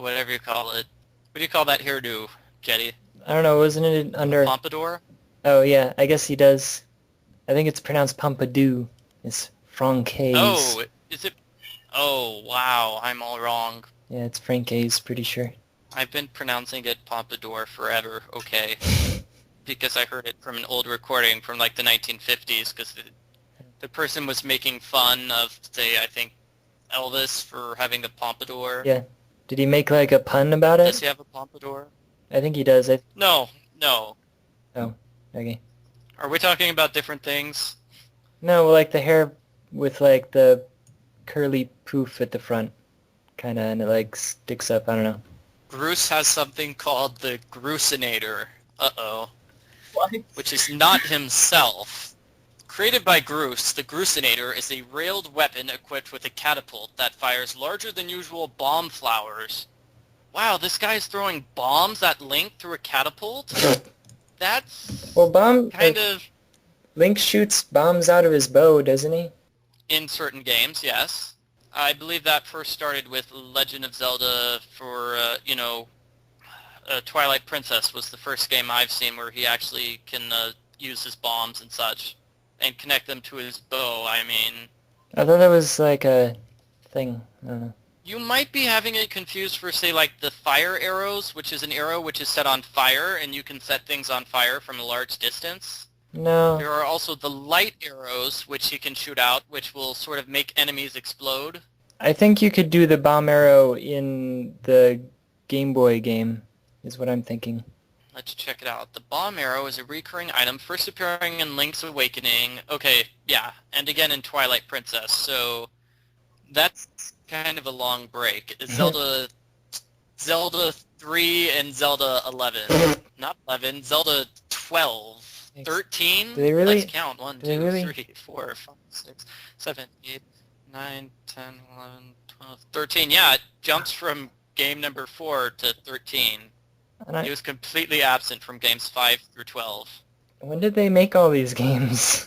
[SPEAKER 2] whatever you call it? What do you call that hairdo, Jetty?
[SPEAKER 1] I don't know, wasn't it under...
[SPEAKER 2] Pompadour?
[SPEAKER 1] Oh, yeah, I guess he does. I think it's pronounced Pompadour. It's Francaise.
[SPEAKER 2] Oh, is it? Oh, wow, I'm all wrong.
[SPEAKER 1] Yeah, it's Francaise, pretty sure.
[SPEAKER 2] I've been pronouncing it Pompadour forever, okay. Because I heard it from an old recording from like the 1950s, because the person was making fun of, say, I think, Elvis for having a pompadour.
[SPEAKER 1] Yeah. Did he make like a pun about
[SPEAKER 2] Does
[SPEAKER 1] it?
[SPEAKER 2] he have a pompadour?
[SPEAKER 1] I think he does.
[SPEAKER 2] No.
[SPEAKER 1] Oh, okay.
[SPEAKER 2] Are we talking about different things?
[SPEAKER 1] No, like the hair with like the curly poof at the front, kind of, and it like sticks up. I don't know.
[SPEAKER 2] Groose has something called the Groosinator. Uh-oh.
[SPEAKER 3] What?
[SPEAKER 2] Which is not himself. Created by Groose, the Groosinator is a railed weapon equipped with a catapult that fires larger than usual bomb flowers. Wow, this guy's throwing bombs at Link through a catapult? That's
[SPEAKER 1] Well,
[SPEAKER 2] kind of...
[SPEAKER 1] Link shoots bombs out of his bow, doesn't he?
[SPEAKER 2] In certain games, yes. I believe that first started with Legend of Zelda for, Twilight Princess was the first game I've seen where he actually can use his bombs and such. And connect them to his bow, I mean.
[SPEAKER 1] I thought that was like a thing. I don't know.
[SPEAKER 2] You might be having it confused for, say, like the fire arrows, which is an arrow which is set on fire, and you can set things on fire from a large distance.
[SPEAKER 1] No.
[SPEAKER 2] There are also the light arrows, which he can shoot out, which will sort of make enemies explode.
[SPEAKER 1] I think you could do the bomb arrow in the Game Boy game, is what I'm thinking.
[SPEAKER 2] Let's check it out. The bomb arrow is a recurring item, first appearing in Link's Awakening. Okay, yeah, and again in Twilight Princess, so that's kind of a long break. Zelda 3 and Zelda 11. Not 11, Zelda 12. 13?
[SPEAKER 1] Do they really?
[SPEAKER 2] Let's count. 1,
[SPEAKER 1] Do they
[SPEAKER 2] 2,
[SPEAKER 1] really?
[SPEAKER 2] 3, 4, 5, 6, 7, 8, 9, 10, 11, 12, 13. Yeah, it jumps from game number 4 to 13.
[SPEAKER 1] And
[SPEAKER 2] He was completely absent from games 5 through 12.
[SPEAKER 1] when did they make all these games?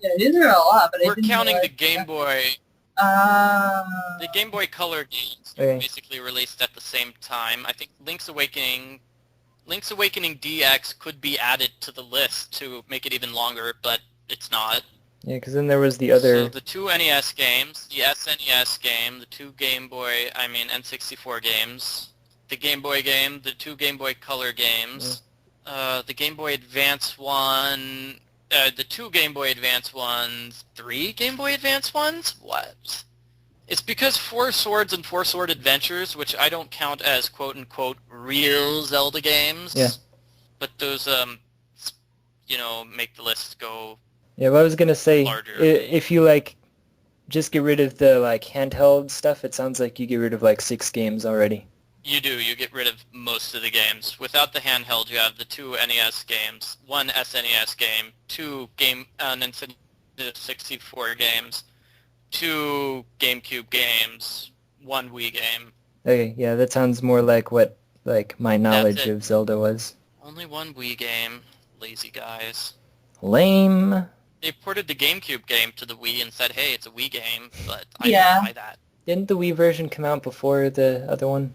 [SPEAKER 3] Yeah, these are a lot, but I
[SPEAKER 2] We're
[SPEAKER 3] didn't
[SPEAKER 2] counting the
[SPEAKER 3] realize
[SPEAKER 2] Game Boy. The Game Boy Color games were
[SPEAKER 1] Okay.
[SPEAKER 2] basically released at the same time. I think Link's Awakening DX could be added to the list to make it even longer, but it's not.
[SPEAKER 1] Yeah, because then there was the other...
[SPEAKER 2] So the two NES games, the SNES game, the two N64 games, the Game Boy game, the two Game Boy Color games, the Game Boy Advance one, the two Game Boy Advance ones, 3 Game Boy Advance ones? What? It's because 4 Swords and 4 Sword Adventures, which I don't count as quote-unquote real Zelda games,
[SPEAKER 1] Yeah.
[SPEAKER 2] but those, make the list go
[SPEAKER 1] Yeah, well, I was gonna say,
[SPEAKER 2] larger.
[SPEAKER 1] if you like just get rid of the like handheld stuff, it sounds like you get rid of like 6 games already.
[SPEAKER 2] You do. You get rid of most of the games. Without the handheld, you have the 2 NES games, 1 SNES game, 2 Nintendo 64 games, 2 GameCube games, 1 Wii game.
[SPEAKER 1] Okay, yeah, that sounds more like what like my knowledge
[SPEAKER 2] it.
[SPEAKER 1] of Zelda was.
[SPEAKER 2] Only 1 Wii game. Lazy guys.
[SPEAKER 1] Lame.
[SPEAKER 2] They ported the GameCube game to the Wii and said, hey, it's a Wii game, but I
[SPEAKER 3] Yeah.
[SPEAKER 2] didn't buy that.
[SPEAKER 1] Didn't the Wii version come out before the other one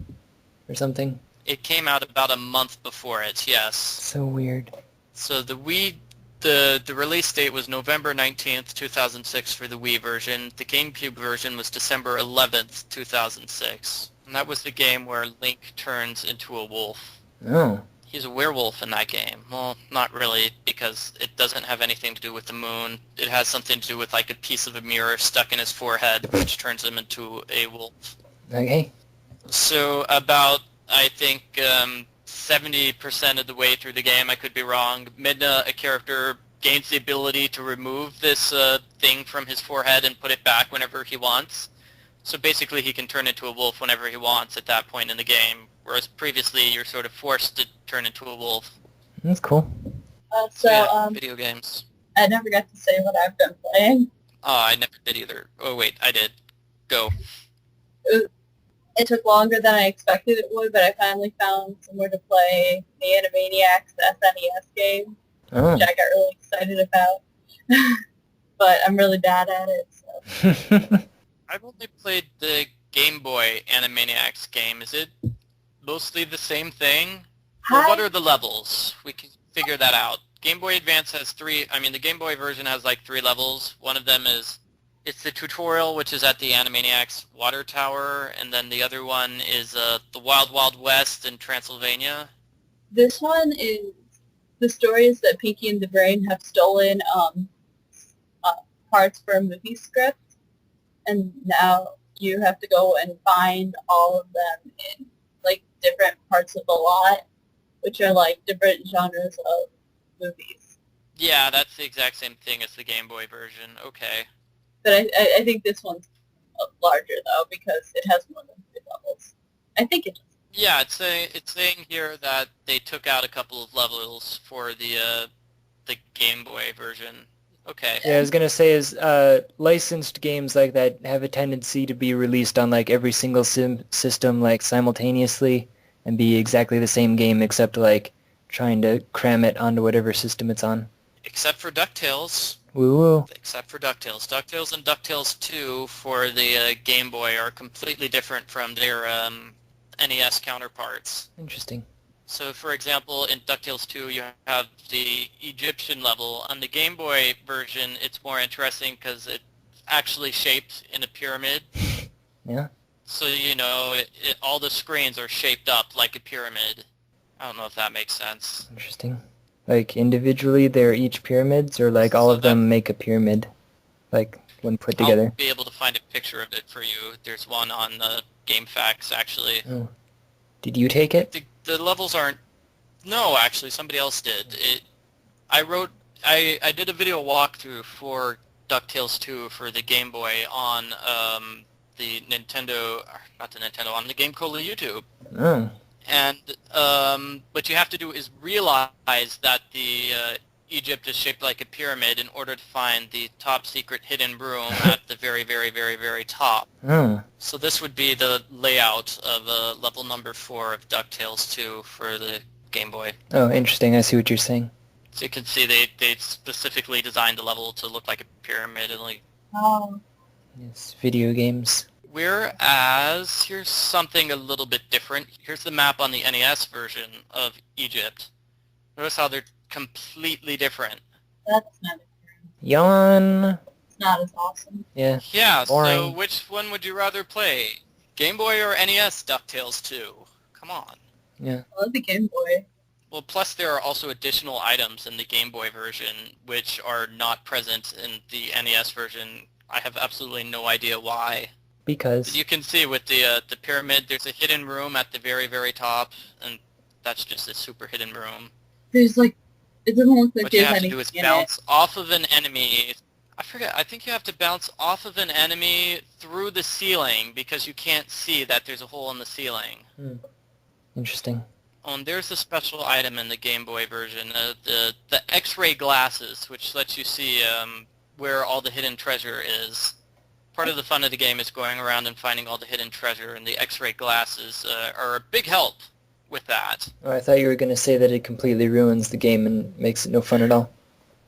[SPEAKER 1] or something?
[SPEAKER 2] It came out about a month before it, yes.
[SPEAKER 1] So weird.
[SPEAKER 2] So the Wii, the release date was November 19th, 2006 for the Wii version. The GameCube version was December 11th, 2006. And that was the game where Link turns into a wolf.
[SPEAKER 1] Oh.
[SPEAKER 2] He's a werewolf in that game. Well, not really, because it doesn't have anything to do with the moon. It has something to do with like a piece of a mirror stuck in his forehead, which turns him into a wolf.
[SPEAKER 1] Okay.
[SPEAKER 2] So about, I think, 70% of the way through the game, I could be wrong, Midna, a character, gains the ability to remove this thing from his forehead and put it back whenever he wants. So basically he can turn into a wolf whenever he wants at that point in the game, whereas previously you're sort of forced to turn into a wolf.
[SPEAKER 1] That's cool.
[SPEAKER 2] Video games.
[SPEAKER 3] I never got to say what I've been playing.
[SPEAKER 2] Oh, I never did either. Oh, wait, I did. Go.
[SPEAKER 3] It took longer than I expected it would, but I finally found somewhere to play the Animaniacs SNES game,
[SPEAKER 1] Oh.
[SPEAKER 3] which I got really excited about. But I'm really bad at it, so.
[SPEAKER 2] I've only played the Game Boy Animaniacs game. Is it mostly the same thing? Well, what are the levels? We can figure that out. Game Boy Advance has the Game Boy version has like 3 levels. One of them it's the tutorial, which is at the Animaniacs Water Tower, and then the other one is the Wild Wild West in Transylvania.
[SPEAKER 3] This one is the stories that Pinky and the Brain have stolen parts for a movie script, and now you have to go and find all of them in like different parts of the lot, which are like different genres of movies.
[SPEAKER 2] Yeah, that's the exact same thing as the Game Boy version. Okay.
[SPEAKER 3] But I think this one's larger though because it has more than 3 levels. I think it does.
[SPEAKER 2] Yeah, it's saying here that they took out a couple of levels for the Game Boy version. Okay.
[SPEAKER 1] Yeah, I was gonna say is licensed games like that have a tendency to be released on like every single system like simultaneously and be exactly the same game except like trying to cram it onto whatever system it's on.
[SPEAKER 2] Except for DuckTales.
[SPEAKER 1] Woo woo.
[SPEAKER 2] Except for DuckTales. DuckTales and DuckTales 2 for the Game Boy are completely different from their NES counterparts.
[SPEAKER 1] Interesting.
[SPEAKER 2] So, for example, in DuckTales 2, you have the Egyptian level. On the Game Boy version, it's more interesting because it's actually shaped in a pyramid.
[SPEAKER 1] Yeah.
[SPEAKER 2] So, all the screens are shaped up like a pyramid. I don't know if that makes sense.
[SPEAKER 1] Interesting. Like individually they're each pyramids or like all of them make a pyramid like when put together?
[SPEAKER 2] I'll be able to find a picture of it for you. There's one on the GameFAQs, actually.
[SPEAKER 1] Oh. Did you take it?
[SPEAKER 2] The levels aren't... No, actually, somebody else did. I did a video walkthrough for DuckTales 2 for the Game Boy on the Nintendo... Not the Nintendo, on the GameCola YouTube.
[SPEAKER 1] Oh.
[SPEAKER 2] And what you have to do is realize that the Egypt is shaped like a pyramid in order to find the top secret hidden room at the very, very, very, very top.
[SPEAKER 1] Oh.
[SPEAKER 2] So this would be the layout of level number 4 of DuckTales 2 for the Game Boy.
[SPEAKER 1] Oh, interesting. I see what you're saying.
[SPEAKER 2] So you can see they specifically designed the level to look like a pyramid. And
[SPEAKER 3] Oh.
[SPEAKER 1] Yes, video games.
[SPEAKER 2] Whereas, here's something a little bit different. Here's the map on the NES version of Egypt. Notice how they're completely different.
[SPEAKER 3] That's not it.
[SPEAKER 1] Yawn.
[SPEAKER 3] It's not as awesome.
[SPEAKER 1] Yeah.
[SPEAKER 2] Yeah,
[SPEAKER 1] Boring.
[SPEAKER 2] so which one would you rather play? Game Boy or NES DuckTales 2? Come on.
[SPEAKER 1] Yeah.
[SPEAKER 3] I love the Game Boy.
[SPEAKER 2] Well, plus there are also additional items in the Game Boy version which are not present in the NES version. I have absolutely no idea why.
[SPEAKER 1] Because.
[SPEAKER 2] You can see with the pyramid, there's a hidden room at the very, very top, and that's just a super hidden room.
[SPEAKER 3] There's like, it doesn't look like
[SPEAKER 2] What you
[SPEAKER 3] there's
[SPEAKER 2] have to
[SPEAKER 3] anything
[SPEAKER 2] do is
[SPEAKER 3] in
[SPEAKER 2] bounce off of an enemy. I forget, I think you have to bounce off of an enemy through the ceiling because you can't see that there's a hole in the ceiling.
[SPEAKER 1] Interesting.
[SPEAKER 2] Oh, and there's a special item in the Game Boy version, the X-ray glasses, which lets you see where all the hidden treasure is. Part of the fun of the game is going around and finding all the hidden treasure, and the X-ray glasses are a big help with that.
[SPEAKER 1] Oh, I thought you were going to say that it completely ruins the game and makes it no fun at all.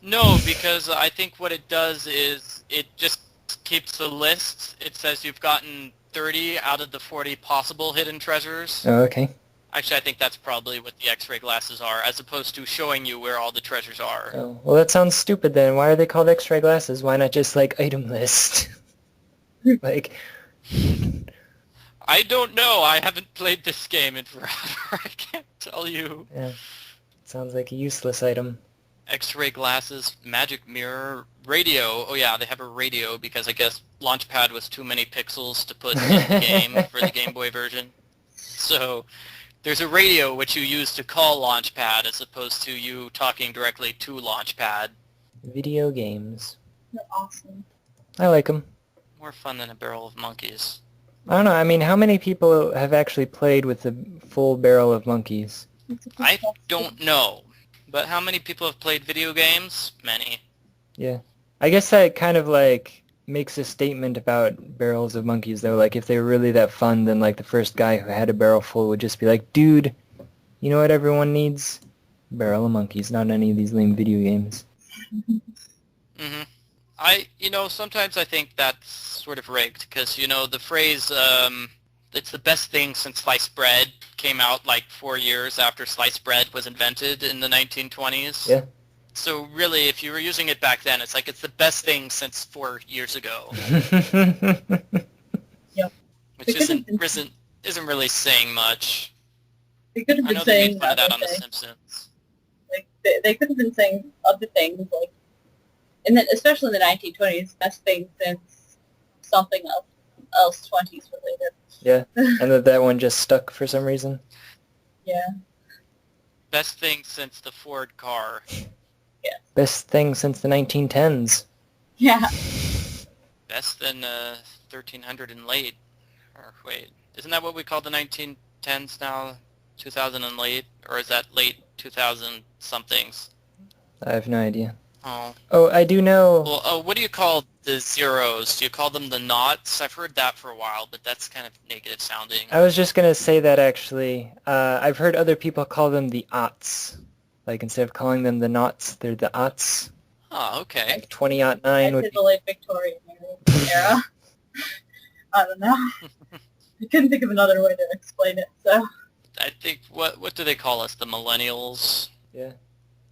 [SPEAKER 2] No, because I think what it does is it just keeps a list. It says you've gotten 30 out of the 40 possible hidden treasures.
[SPEAKER 1] Oh, okay.
[SPEAKER 2] Actually, I think that's probably what the X-ray glasses are, as opposed to showing you where all the treasures are.
[SPEAKER 1] Oh, well, that sounds stupid then. Why are they called X-ray glasses? Why not just, like, item list? Like...
[SPEAKER 2] I don't know. I haven't played this game in forever. I can't tell you.
[SPEAKER 1] Yeah. Sounds like a useless item.
[SPEAKER 2] X-ray glasses, magic mirror, radio. Oh yeah, they have a radio because I guess Launchpad was too many pixels to put in the game for the Game Boy version. So there's a radio which you use to call Launchpad as opposed to you talking directly to Launchpad.
[SPEAKER 1] Video games.
[SPEAKER 3] They're awesome.
[SPEAKER 1] I like them.
[SPEAKER 2] More fun than a barrel of monkeys.
[SPEAKER 1] I don't know. I mean, how many people have actually played with the full barrel of monkeys?
[SPEAKER 2] I don't know. But how many people have played video games? Many.
[SPEAKER 1] Yeah. I guess that kind of, like, makes a statement about barrels of monkeys, though. Like, if they were really that fun, then, like, the first guy who had a barrel full would just be like, dude, you know what everyone needs? A barrel of monkeys, not any of these lame video games.
[SPEAKER 2] Mm-hmm. Sometimes I think that's sort of rigged, because, the phrase, it's the best thing since sliced bread came out like 4 years after sliced bread was invented in the 1920s.
[SPEAKER 1] Yeah.
[SPEAKER 2] So really, if you were using it back then, it's like it's the best thing since 4 years ago.
[SPEAKER 3] Yep.
[SPEAKER 2] Which isn't really saying much.
[SPEAKER 3] They could have
[SPEAKER 2] I
[SPEAKER 3] been
[SPEAKER 2] know they
[SPEAKER 3] saying
[SPEAKER 2] made fun of that
[SPEAKER 3] other
[SPEAKER 2] on The
[SPEAKER 3] things.
[SPEAKER 2] Simpsons.
[SPEAKER 3] Like they could have been saying other things, like, and then especially in the 1920s, best thing since something else 20s related.
[SPEAKER 1] Yeah, and that one just stuck for some reason.
[SPEAKER 3] Yeah.
[SPEAKER 2] Best thing since the Ford car.
[SPEAKER 3] Yeah.
[SPEAKER 1] Best thing since the 1910s.
[SPEAKER 3] Yeah.
[SPEAKER 2] Best than 1300 and late. Or wait, isn't that what we call the 1910s now? 2000 and late? Or is that late 2000 somethings?
[SPEAKER 1] I have no idea.
[SPEAKER 2] Oh.
[SPEAKER 1] Oh, I do know.
[SPEAKER 2] Well, what do you call the zeros? Do you call them the knots? I've heard that for a while, but that's kind of negative sounding.
[SPEAKER 1] I was just going to say that, actually. I've heard other people call them the aughts. Like, instead of calling them the knots, they're the aughts.
[SPEAKER 2] Oh, okay.
[SPEAKER 1] Like 2009
[SPEAKER 3] I'd
[SPEAKER 1] would
[SPEAKER 3] say
[SPEAKER 1] be...
[SPEAKER 3] the late Victorian era. I don't know. I couldn't think of another way to explain it, so.
[SPEAKER 2] I think, what do they call us? The millennials?
[SPEAKER 1] Yeah,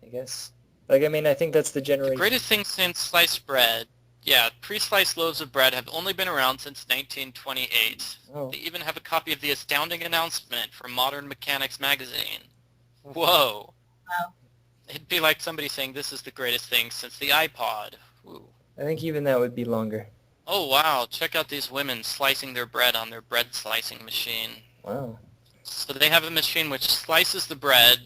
[SPEAKER 1] I guess. Like, I mean, I think that's the
[SPEAKER 2] The
[SPEAKER 1] generation...
[SPEAKER 2] greatest thing since sliced bread. Yeah, pre-sliced loaves of bread have only been around since 1928.
[SPEAKER 1] Oh.
[SPEAKER 2] They even have a copy of the astounding announcement from Modern Mechanics magazine. Whoa.
[SPEAKER 3] Wow.
[SPEAKER 2] It'd be like somebody saying this is the greatest thing since the iPod. Ooh.
[SPEAKER 1] I think even that would be longer.
[SPEAKER 2] Oh wow, check out these women slicing their bread on their bread slicing machine.
[SPEAKER 1] Wow.
[SPEAKER 2] So they have a machine which slices the bread,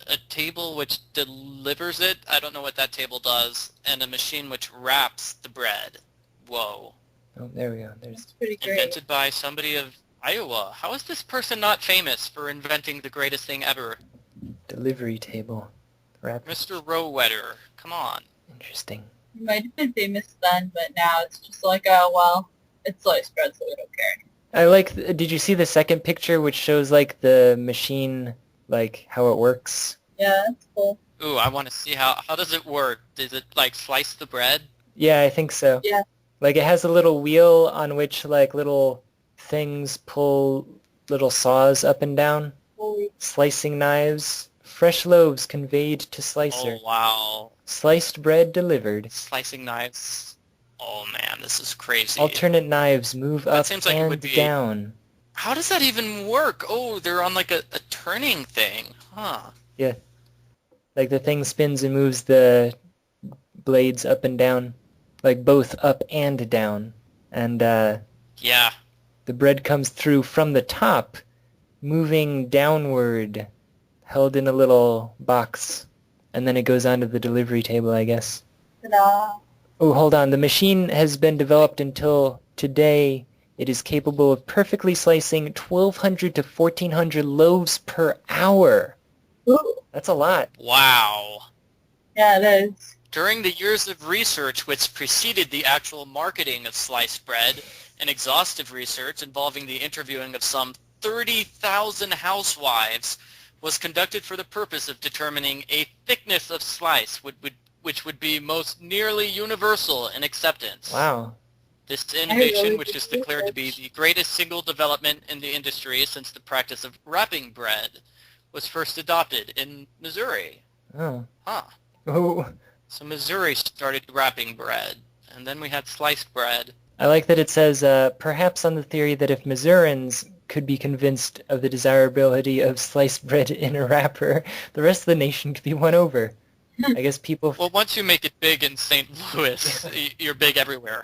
[SPEAKER 2] a table which delivers it, I don't know what that table does, and a machine which wraps the bread. Whoa.
[SPEAKER 1] Oh, there we go. There's...
[SPEAKER 3] That's pretty great.
[SPEAKER 2] Invented by somebody of Iowa. How is this person not famous for inventing the greatest thing ever?
[SPEAKER 1] Delivery table. Wrap.
[SPEAKER 2] Mr. Rowetter, come on.
[SPEAKER 1] Interesting.
[SPEAKER 3] He might have been famous then, but now it's just like, oh, well, it's sliced bread, so we don't care anymore.
[SPEAKER 1] I like... Did you see the second picture, which shows, like, the machine, like, how it works?
[SPEAKER 3] Yeah, that's cool.
[SPEAKER 2] Ooh, I want to see how does it work? Does it, like, slice the bread?
[SPEAKER 1] Yeah, I think so.
[SPEAKER 3] Yeah.
[SPEAKER 1] Like, it has a little wheel on which, like, little things pull little saws up and down.
[SPEAKER 3] Holy.
[SPEAKER 1] Slicing knives. Fresh loaves conveyed to slicer.
[SPEAKER 2] Oh, wow.
[SPEAKER 1] Sliced bread delivered.
[SPEAKER 2] Slicing knives. Oh, man, this is crazy.
[SPEAKER 1] Alternate knives move
[SPEAKER 2] That
[SPEAKER 1] up
[SPEAKER 2] seems like it
[SPEAKER 1] and
[SPEAKER 2] would be-
[SPEAKER 1] down.
[SPEAKER 2] How does that even work? Oh, they're on, like, a turning thing. Huh.
[SPEAKER 1] Yeah. Like, the thing spins and moves the blades up and down. Like, both up and down. And,
[SPEAKER 2] Yeah.
[SPEAKER 1] the bread comes through from the top, moving downward, held in a little box. And then it goes onto the delivery table, I guess.
[SPEAKER 3] Ta-da.
[SPEAKER 1] Oh, hold on. The machine has been developed until today. It is capable of perfectly slicing 1,200 to 1,400 loaves per hour.
[SPEAKER 3] Ooh.
[SPEAKER 1] That's a lot.
[SPEAKER 2] Wow.
[SPEAKER 3] Yeah, it is.
[SPEAKER 2] During the years of research which preceded the actual marketing of sliced bread, an exhaustive research involving the interviewing of some 30,000 housewives was conducted for the purpose of determining a thickness of slice which would be most nearly universal in acceptance.
[SPEAKER 1] Wow.
[SPEAKER 2] This innovation,
[SPEAKER 3] really
[SPEAKER 2] which is
[SPEAKER 3] did
[SPEAKER 2] declared to be the greatest single development in the industry since the practice of wrapping bread, was first adopted in Missouri.
[SPEAKER 1] Oh.
[SPEAKER 2] Huh.
[SPEAKER 1] Oh.
[SPEAKER 2] So Missouri started wrapping bread, and then we had sliced bread.
[SPEAKER 1] I like that it says, perhaps on the theory that if Missourians could be convinced of the desirability of sliced bread in a wrapper, the rest of the nation could be won over. I guess people...
[SPEAKER 2] Well, once you make it big in St. Louis, you're big everywhere.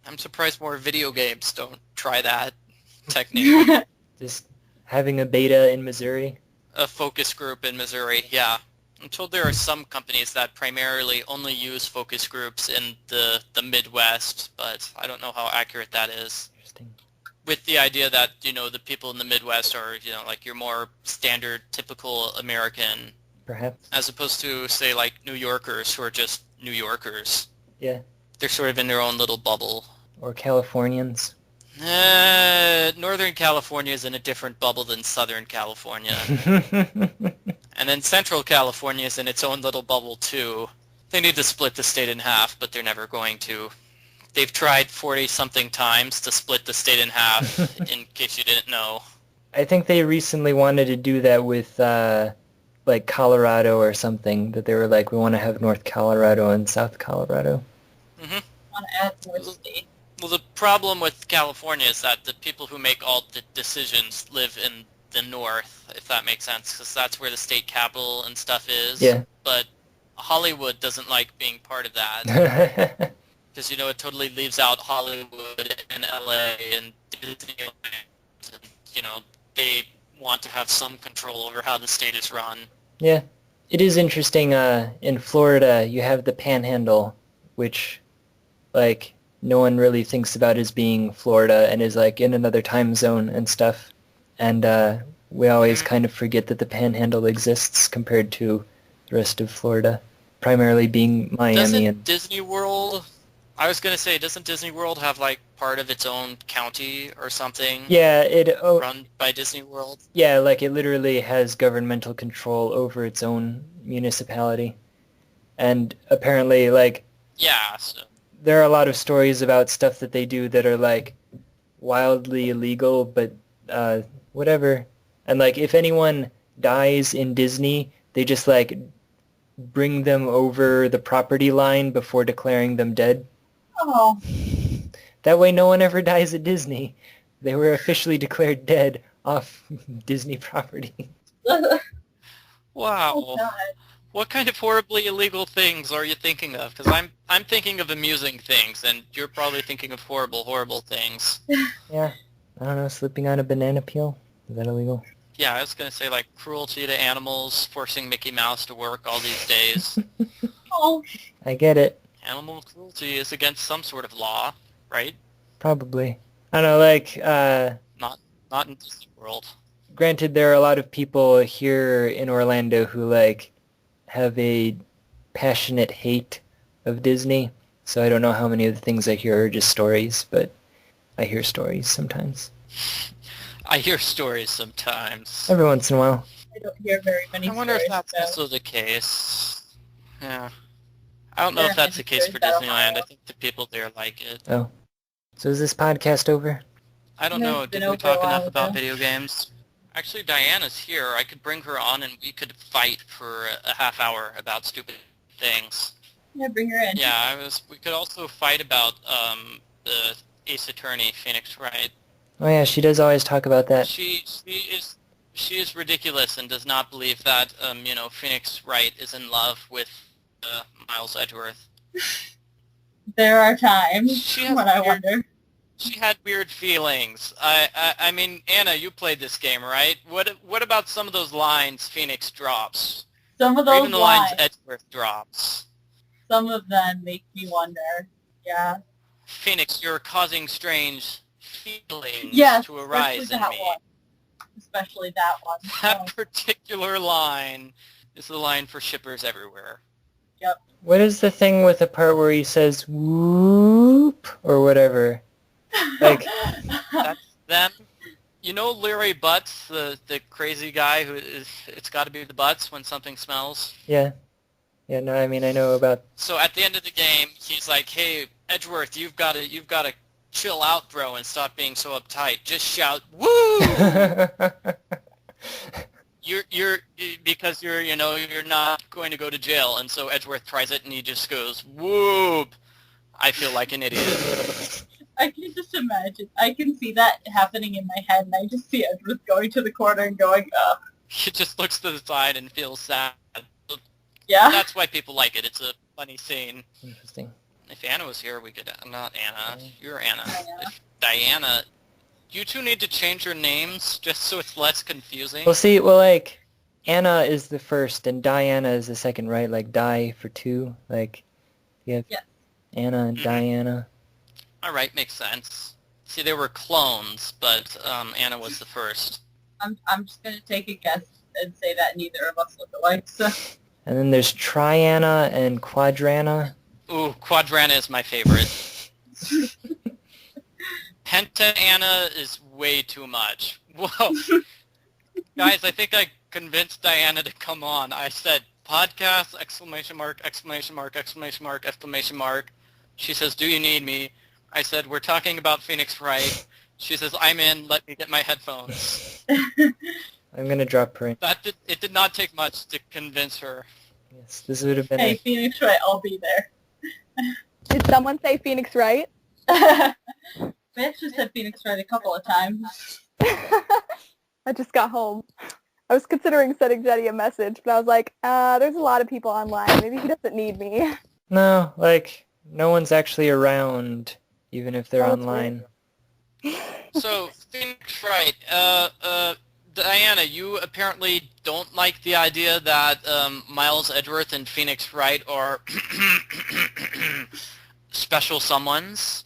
[SPEAKER 2] I'm surprised more video games don't try that technique.
[SPEAKER 1] Just having a beta in Missouri.
[SPEAKER 2] A focus group in Missouri, yeah. I'm told there are some companies that primarily only use focus groups in the Midwest, but I don't know how accurate that is.
[SPEAKER 1] Interesting.
[SPEAKER 2] With the idea that, the people in the Midwest are, like your more standard, typical American,
[SPEAKER 1] Perhaps.
[SPEAKER 2] as opposed to, say, like New Yorkers who are just New Yorkers.
[SPEAKER 1] Yeah.
[SPEAKER 2] They're sort of in their own little bubble.
[SPEAKER 1] Or Californians.
[SPEAKER 2] Northern California is in a different bubble than Southern California. And then Central California is in its own little bubble, too. They need to split the state in half, but they're never going to. They've tried 40-something times to split the state in half, in case you didn't know.
[SPEAKER 1] I think they recently wanted to do that with, like, Colorado or something, that they were like, we want to have North Colorado and South Colorado.
[SPEAKER 2] Mm-hmm.
[SPEAKER 3] Want to add more states.
[SPEAKER 2] Well, the problem with California is that the people who make all the decisions live in the north, if that makes sense, because that's where the state capital and stuff is.
[SPEAKER 1] Yeah.
[SPEAKER 2] But Hollywood doesn't like being part of that, because, it totally leaves out Hollywood and LA and Disneyland. And, they want to have some control over how the state is run.
[SPEAKER 1] Yeah. It is interesting, in Florida, you have the Panhandle, which, like, no one really thinks about as being Florida and is, like, in another time zone and stuff. And we always kind of forget that the Panhandle exists compared to the rest of Florida, primarily being Miami.
[SPEAKER 2] Doesn't Disney World... I was going to say, doesn't Disney World have, like, part of its own county or something?
[SPEAKER 1] Yeah,
[SPEAKER 2] run by Disney World?
[SPEAKER 1] Yeah, like, it literally has governmental control over its own municipality. And apparently, like...
[SPEAKER 2] Yeah, so...
[SPEAKER 1] There are a lot of stories about stuff that they do that are, like, wildly illegal, but whatever. And, like, if anyone dies in Disney, they just, like, bring them over the property line before declaring them dead.
[SPEAKER 3] Oh.
[SPEAKER 1] That way no one ever dies at Disney. They were officially declared dead off Disney property.
[SPEAKER 2] Wow.
[SPEAKER 3] Oh, God.
[SPEAKER 2] What kind of horribly illegal things are you thinking of? Because I'm thinking of amusing things, and you're probably thinking of horrible, horrible things.
[SPEAKER 1] Yeah. I don't know, slipping on a banana peel? Is that illegal?
[SPEAKER 2] Yeah, I was going to say, like, cruelty to animals, forcing Mickey Mouse to work all these days.
[SPEAKER 3] Oh.
[SPEAKER 1] I get it.
[SPEAKER 2] Animal cruelty is against some sort of law, right?
[SPEAKER 1] Probably. I don't know, like,
[SPEAKER 2] Not in Disney World.
[SPEAKER 1] granted, there are a lot of people here in Orlando who, like, have a passionate hate of Disney, so I don't know how many of the things I hear are just stories, but I hear stories sometimes.
[SPEAKER 2] I hear stories sometimes.
[SPEAKER 1] Every once in a while.
[SPEAKER 3] I don't hear very many
[SPEAKER 2] I wonder if
[SPEAKER 3] stories,
[SPEAKER 2] that's
[SPEAKER 3] so-
[SPEAKER 2] also the case. Yeah. I don't know
[SPEAKER 3] There
[SPEAKER 2] if
[SPEAKER 3] are
[SPEAKER 2] that's
[SPEAKER 3] many
[SPEAKER 2] the case for
[SPEAKER 3] stories about
[SPEAKER 2] Disneyland. I
[SPEAKER 3] Ohio.
[SPEAKER 2] think the people there like it.
[SPEAKER 1] Oh. So is this podcast over?
[SPEAKER 2] I don't
[SPEAKER 3] No,
[SPEAKER 2] know.
[SPEAKER 3] it's been
[SPEAKER 2] Did we
[SPEAKER 3] over a
[SPEAKER 2] talk
[SPEAKER 3] while
[SPEAKER 2] enough about
[SPEAKER 3] ago.
[SPEAKER 2] video games? Actually, Diana's here. I could bring her on and we could fight for a half hour about stupid things.
[SPEAKER 3] Yeah, bring her in.
[SPEAKER 2] Yeah, we could also fight about the Ace Attorney, Phoenix Wright.
[SPEAKER 1] Oh yeah, she does always talk about that.
[SPEAKER 2] She is ridiculous and does not believe that Phoenix Wright is in love with Miles Edgeworth.
[SPEAKER 3] There are times
[SPEAKER 2] She has
[SPEAKER 3] when I
[SPEAKER 2] weird-
[SPEAKER 3] wonder.
[SPEAKER 2] She had weird feelings. I mean, Anna, you played this game, right? What about some of those lines Phoenix drops?
[SPEAKER 3] Some of
[SPEAKER 2] Or
[SPEAKER 3] those
[SPEAKER 2] even the
[SPEAKER 3] lines,
[SPEAKER 2] lines Edgeworth drops.
[SPEAKER 3] some of them make me wonder. Yeah.
[SPEAKER 2] Phoenix, you're causing strange feelings
[SPEAKER 3] Yes,
[SPEAKER 2] to arise in
[SPEAKER 3] that
[SPEAKER 2] me.
[SPEAKER 3] one. Especially that one.
[SPEAKER 2] That
[SPEAKER 3] Oh,
[SPEAKER 2] particular line is the line for shippers everywhere.
[SPEAKER 1] What is the thing with the part where he says whoop or whatever? Like-
[SPEAKER 2] That's them. You know Larry Butts, the crazy guy who is, it's got to be the Butts when something smells?
[SPEAKER 1] Yeah. Yeah, no, I mean, I know about...
[SPEAKER 2] So at the end of the game, he's like, "Hey, Edgeworth, you've got to chill out, bro, and stop being so uptight. Just shout, woo!" Because you're not going to go to jail, and so Edgeworth tries it, and he just goes, "Whoop!" I feel like an idiot.
[SPEAKER 3] I can just imagine. I can see that happening in my head, and I just see Edward going to the corner and going,
[SPEAKER 2] He just looks to the side and feels sad.
[SPEAKER 3] yeah.
[SPEAKER 2] That's why people like it. It's a funny scene.
[SPEAKER 1] Interesting.
[SPEAKER 2] If Anna was here, we could... Not Anna. You're Anna.
[SPEAKER 3] Diana.
[SPEAKER 2] If Diana... You two need to change your names just so it's less confusing.
[SPEAKER 1] Well, see, like, Anna is the first, and Diana is the second, right? Like, die for two. Like, you have
[SPEAKER 3] Yes.
[SPEAKER 1] Anna and Diana.
[SPEAKER 2] All right, makes sense. See, they were clones, but Anna was the first.
[SPEAKER 3] I'm just going to take a guess and say that neither of us look alike, so...
[SPEAKER 1] And then there's Triana and Quadrana.
[SPEAKER 2] Ooh, Quadrana is my favorite. Penta Anna is way too much. Whoa. Guys, I think I convinced Diana to come on. I said, podcast, exclamation mark, exclamation mark, exclamation mark, exclamation mark. She says, "Do you need me?" I said, "We're talking about Phoenix Wright." She says, "I'm in. Let me get my headphones."
[SPEAKER 1] I'm going to drop her in.
[SPEAKER 2] It did not take much to convince her.
[SPEAKER 1] Yes, this would have been
[SPEAKER 3] Hey, Phoenix Wright, I'll be there.
[SPEAKER 4] Did someone say Phoenix Wright?
[SPEAKER 3] Bitch just said Phoenix Wright a couple of times.
[SPEAKER 4] I just got home. I was considering sending Jenny a message, but I was like, there's a lot of people online. Maybe he doesn't need me.
[SPEAKER 1] No, like, no one's actually around, even if they're
[SPEAKER 4] Oh, that's
[SPEAKER 1] online.
[SPEAKER 2] So, Phoenix Wright, Diana, you apparently don't like the idea that Miles Edgeworth and Phoenix Wright are special someones.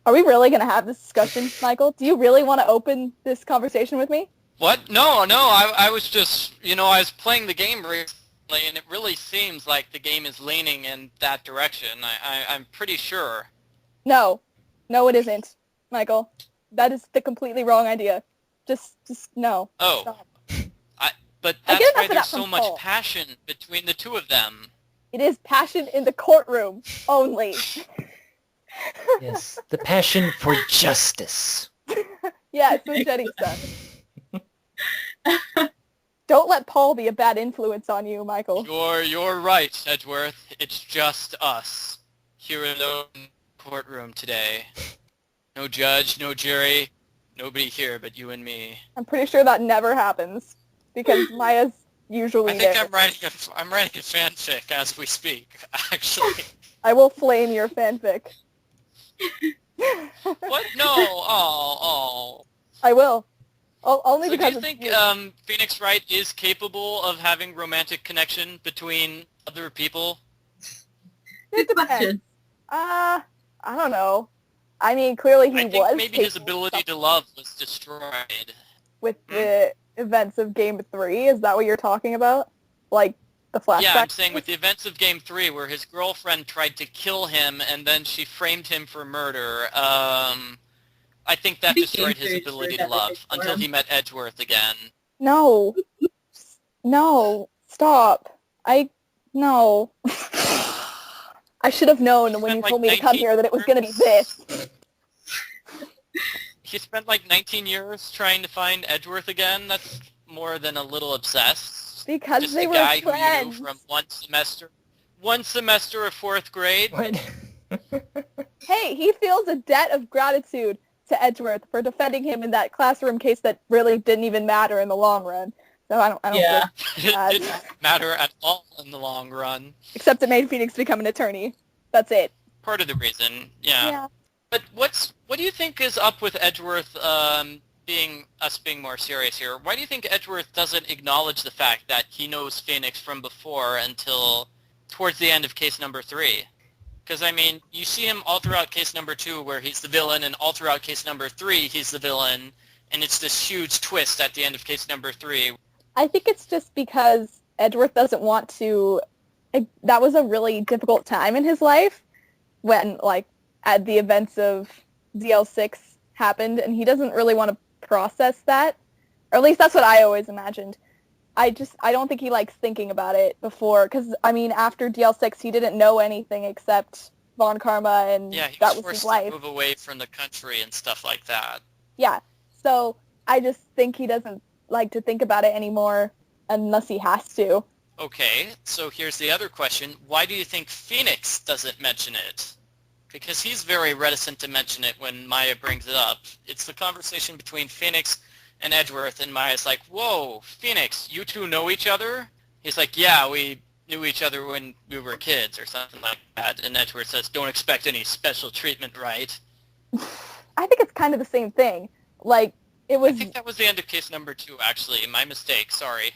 [SPEAKER 4] Are we really going to have this discussion, Michael? Do you really want to open this conversation with me?
[SPEAKER 2] What? No, I was just, I was playing the game recently, and it really seems like the game is leaning in that direction. I'm pretty sure.
[SPEAKER 4] No, it isn't, Michael. That is the completely wrong idea. Just no.
[SPEAKER 2] Oh,
[SPEAKER 4] Stop.
[SPEAKER 2] but
[SPEAKER 4] I
[SPEAKER 2] that's
[SPEAKER 4] get
[SPEAKER 2] why
[SPEAKER 4] enough of
[SPEAKER 2] there's
[SPEAKER 4] that
[SPEAKER 2] so
[SPEAKER 4] from
[SPEAKER 2] much
[SPEAKER 4] Paul.
[SPEAKER 2] passion between the two of them.
[SPEAKER 4] It is passion in the courtroom only.
[SPEAKER 1] Yes, the passion for justice.
[SPEAKER 4] Yeah, it's what Jenny said. Don't let Paul be a bad influence on you, Michael.
[SPEAKER 2] You're right, Edgeworth. It's just us here in the courtroom today. No judge, no jury, nobody here but you and me.
[SPEAKER 4] I'm pretty sure that never happens because Maya's usually
[SPEAKER 2] I think
[SPEAKER 4] there.
[SPEAKER 2] I'm writing a fanfic as we speak. Actually,
[SPEAKER 4] I will flame your fanfic.
[SPEAKER 2] what? No. Oh.
[SPEAKER 4] I will. Only
[SPEAKER 2] So do
[SPEAKER 4] because
[SPEAKER 2] you think Phoenix Wright is capable of having romantic connection between other people?
[SPEAKER 4] it
[SPEAKER 3] Good
[SPEAKER 4] depends.
[SPEAKER 3] question.
[SPEAKER 4] I don't know. I mean, clearly he
[SPEAKER 2] I think
[SPEAKER 4] was
[SPEAKER 2] maybe his
[SPEAKER 4] capable
[SPEAKER 2] ability to love was destroyed.
[SPEAKER 4] with the events of Game 3. Is that what you're talking about? Like the flashback?
[SPEAKER 2] Yeah, I'm saying with the events of Game 3 where his girlfriend tried to kill him and then she framed him for murder, I think that
[SPEAKER 3] I think
[SPEAKER 2] destroyed
[SPEAKER 3] Game
[SPEAKER 2] his
[SPEAKER 3] 3
[SPEAKER 2] ability
[SPEAKER 3] destroyed
[SPEAKER 2] to love
[SPEAKER 3] everything for
[SPEAKER 2] until
[SPEAKER 3] him.
[SPEAKER 2] he met Edgeworth again.
[SPEAKER 4] No. Stop. No. I should have known when you
[SPEAKER 2] spent,
[SPEAKER 4] told
[SPEAKER 2] like,
[SPEAKER 4] me to come
[SPEAKER 2] 19
[SPEAKER 4] here that it was going to be this.
[SPEAKER 2] He spent like 19 years trying to find Edgeworth again. That's more than a little obsessed.
[SPEAKER 4] Because
[SPEAKER 2] Just
[SPEAKER 4] they
[SPEAKER 2] a
[SPEAKER 4] were
[SPEAKER 2] guy
[SPEAKER 4] friends.
[SPEAKER 2] who knew from one semester of 4th grade.
[SPEAKER 1] What?
[SPEAKER 4] Hey, he feels a debt of gratitude to Edgeworth for defending him in that classroom case that really didn't even matter in the long run. So I don't
[SPEAKER 3] Yeah.
[SPEAKER 2] It didn't matter at all in the long run.
[SPEAKER 4] except it made Phoenix become an attorney. That's it.
[SPEAKER 2] Part of the reason, yeah. But what do you think is up with Edgeworth being more serious here? Why do you think Edgeworth doesn't acknowledge the fact that he knows Phoenix from before until towards the end of case number 3? Because, I mean, you see him all throughout case number 2 where he's the villain, and all throughout case number 3 he's the villain, and it's this huge twist at the end of case number 3.
[SPEAKER 4] I think it's just because Edgeworth doesn't want to... That was a really difficult time in his life when, like, at the events of DL6 happened, and he doesn't really want to process that. Or at least that's what I always imagined. I don't think he likes thinking about it before, because, I mean, after DL6, he didn't know anything except Von Karma, and
[SPEAKER 2] Yeah, he
[SPEAKER 4] that
[SPEAKER 2] was
[SPEAKER 4] was his
[SPEAKER 2] forced to
[SPEAKER 4] life.
[SPEAKER 2] move away from the country and stuff like that.
[SPEAKER 4] Yeah, so I just think he doesn't like to think about it anymore unless he has to.
[SPEAKER 2] Okay, so here's the other question. Why do you think Phoenix doesn't mention it? Because he's very reticent to mention it when Maya brings it up. It's the conversation between Phoenix and Edgeworth, and Maya's like, whoa, Phoenix, you two know each other? He's like, yeah, we knew each other when we were kids, or something like that. And Edgeworth says, don't expect any special treatment, right?
[SPEAKER 4] I think it's kind of the same thing. Like, it was...
[SPEAKER 2] I think that was the end of case number 2, actually. My mistake, sorry.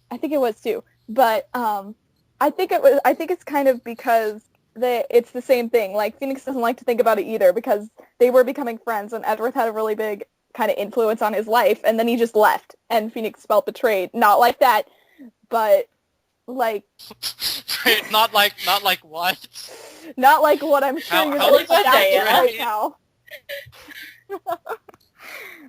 [SPEAKER 4] I think it was too. But I think it's kind of because it's the same thing. Like, Phoenix doesn't like to think about it either, because they were becoming friends, and Edgeworth had a really big kind of influence on his life, and then he just left, and Phoenix felt betrayed. Not like that, but like...
[SPEAKER 2] not like what?
[SPEAKER 4] Not like what I'm sure you're
[SPEAKER 2] how
[SPEAKER 4] going to
[SPEAKER 3] was that,
[SPEAKER 4] say
[SPEAKER 3] yeah?
[SPEAKER 4] right now.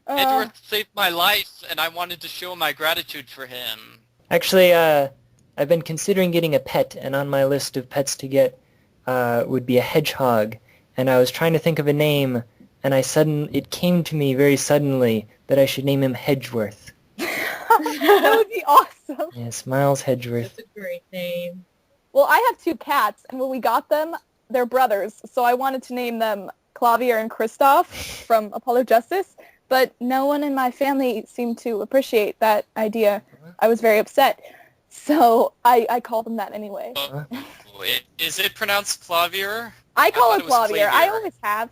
[SPEAKER 2] Edgeworth saved my life, and I wanted to show my gratitude for him.
[SPEAKER 1] Actually, I've been considering getting a pet, and on my list of pets to get would be a hedgehog. And I was trying to think of a name, and it came to me very suddenly that I should name him Hedgeworth.
[SPEAKER 4] That would be awesome.
[SPEAKER 1] Yes, Miles Hedgeworth.
[SPEAKER 3] That's a great name.
[SPEAKER 4] Well, I have 2 cats, and when we got them, they're brothers, so I wanted to name them Clavier and Kristoff from Apollo Justice, but no one in my family seemed to appreciate that idea. I was very upset, so I called them that anyway.
[SPEAKER 2] Is it pronounced Clavier?
[SPEAKER 4] I call
[SPEAKER 2] thought
[SPEAKER 4] him
[SPEAKER 2] it was
[SPEAKER 4] Clavier. I
[SPEAKER 2] Clavier.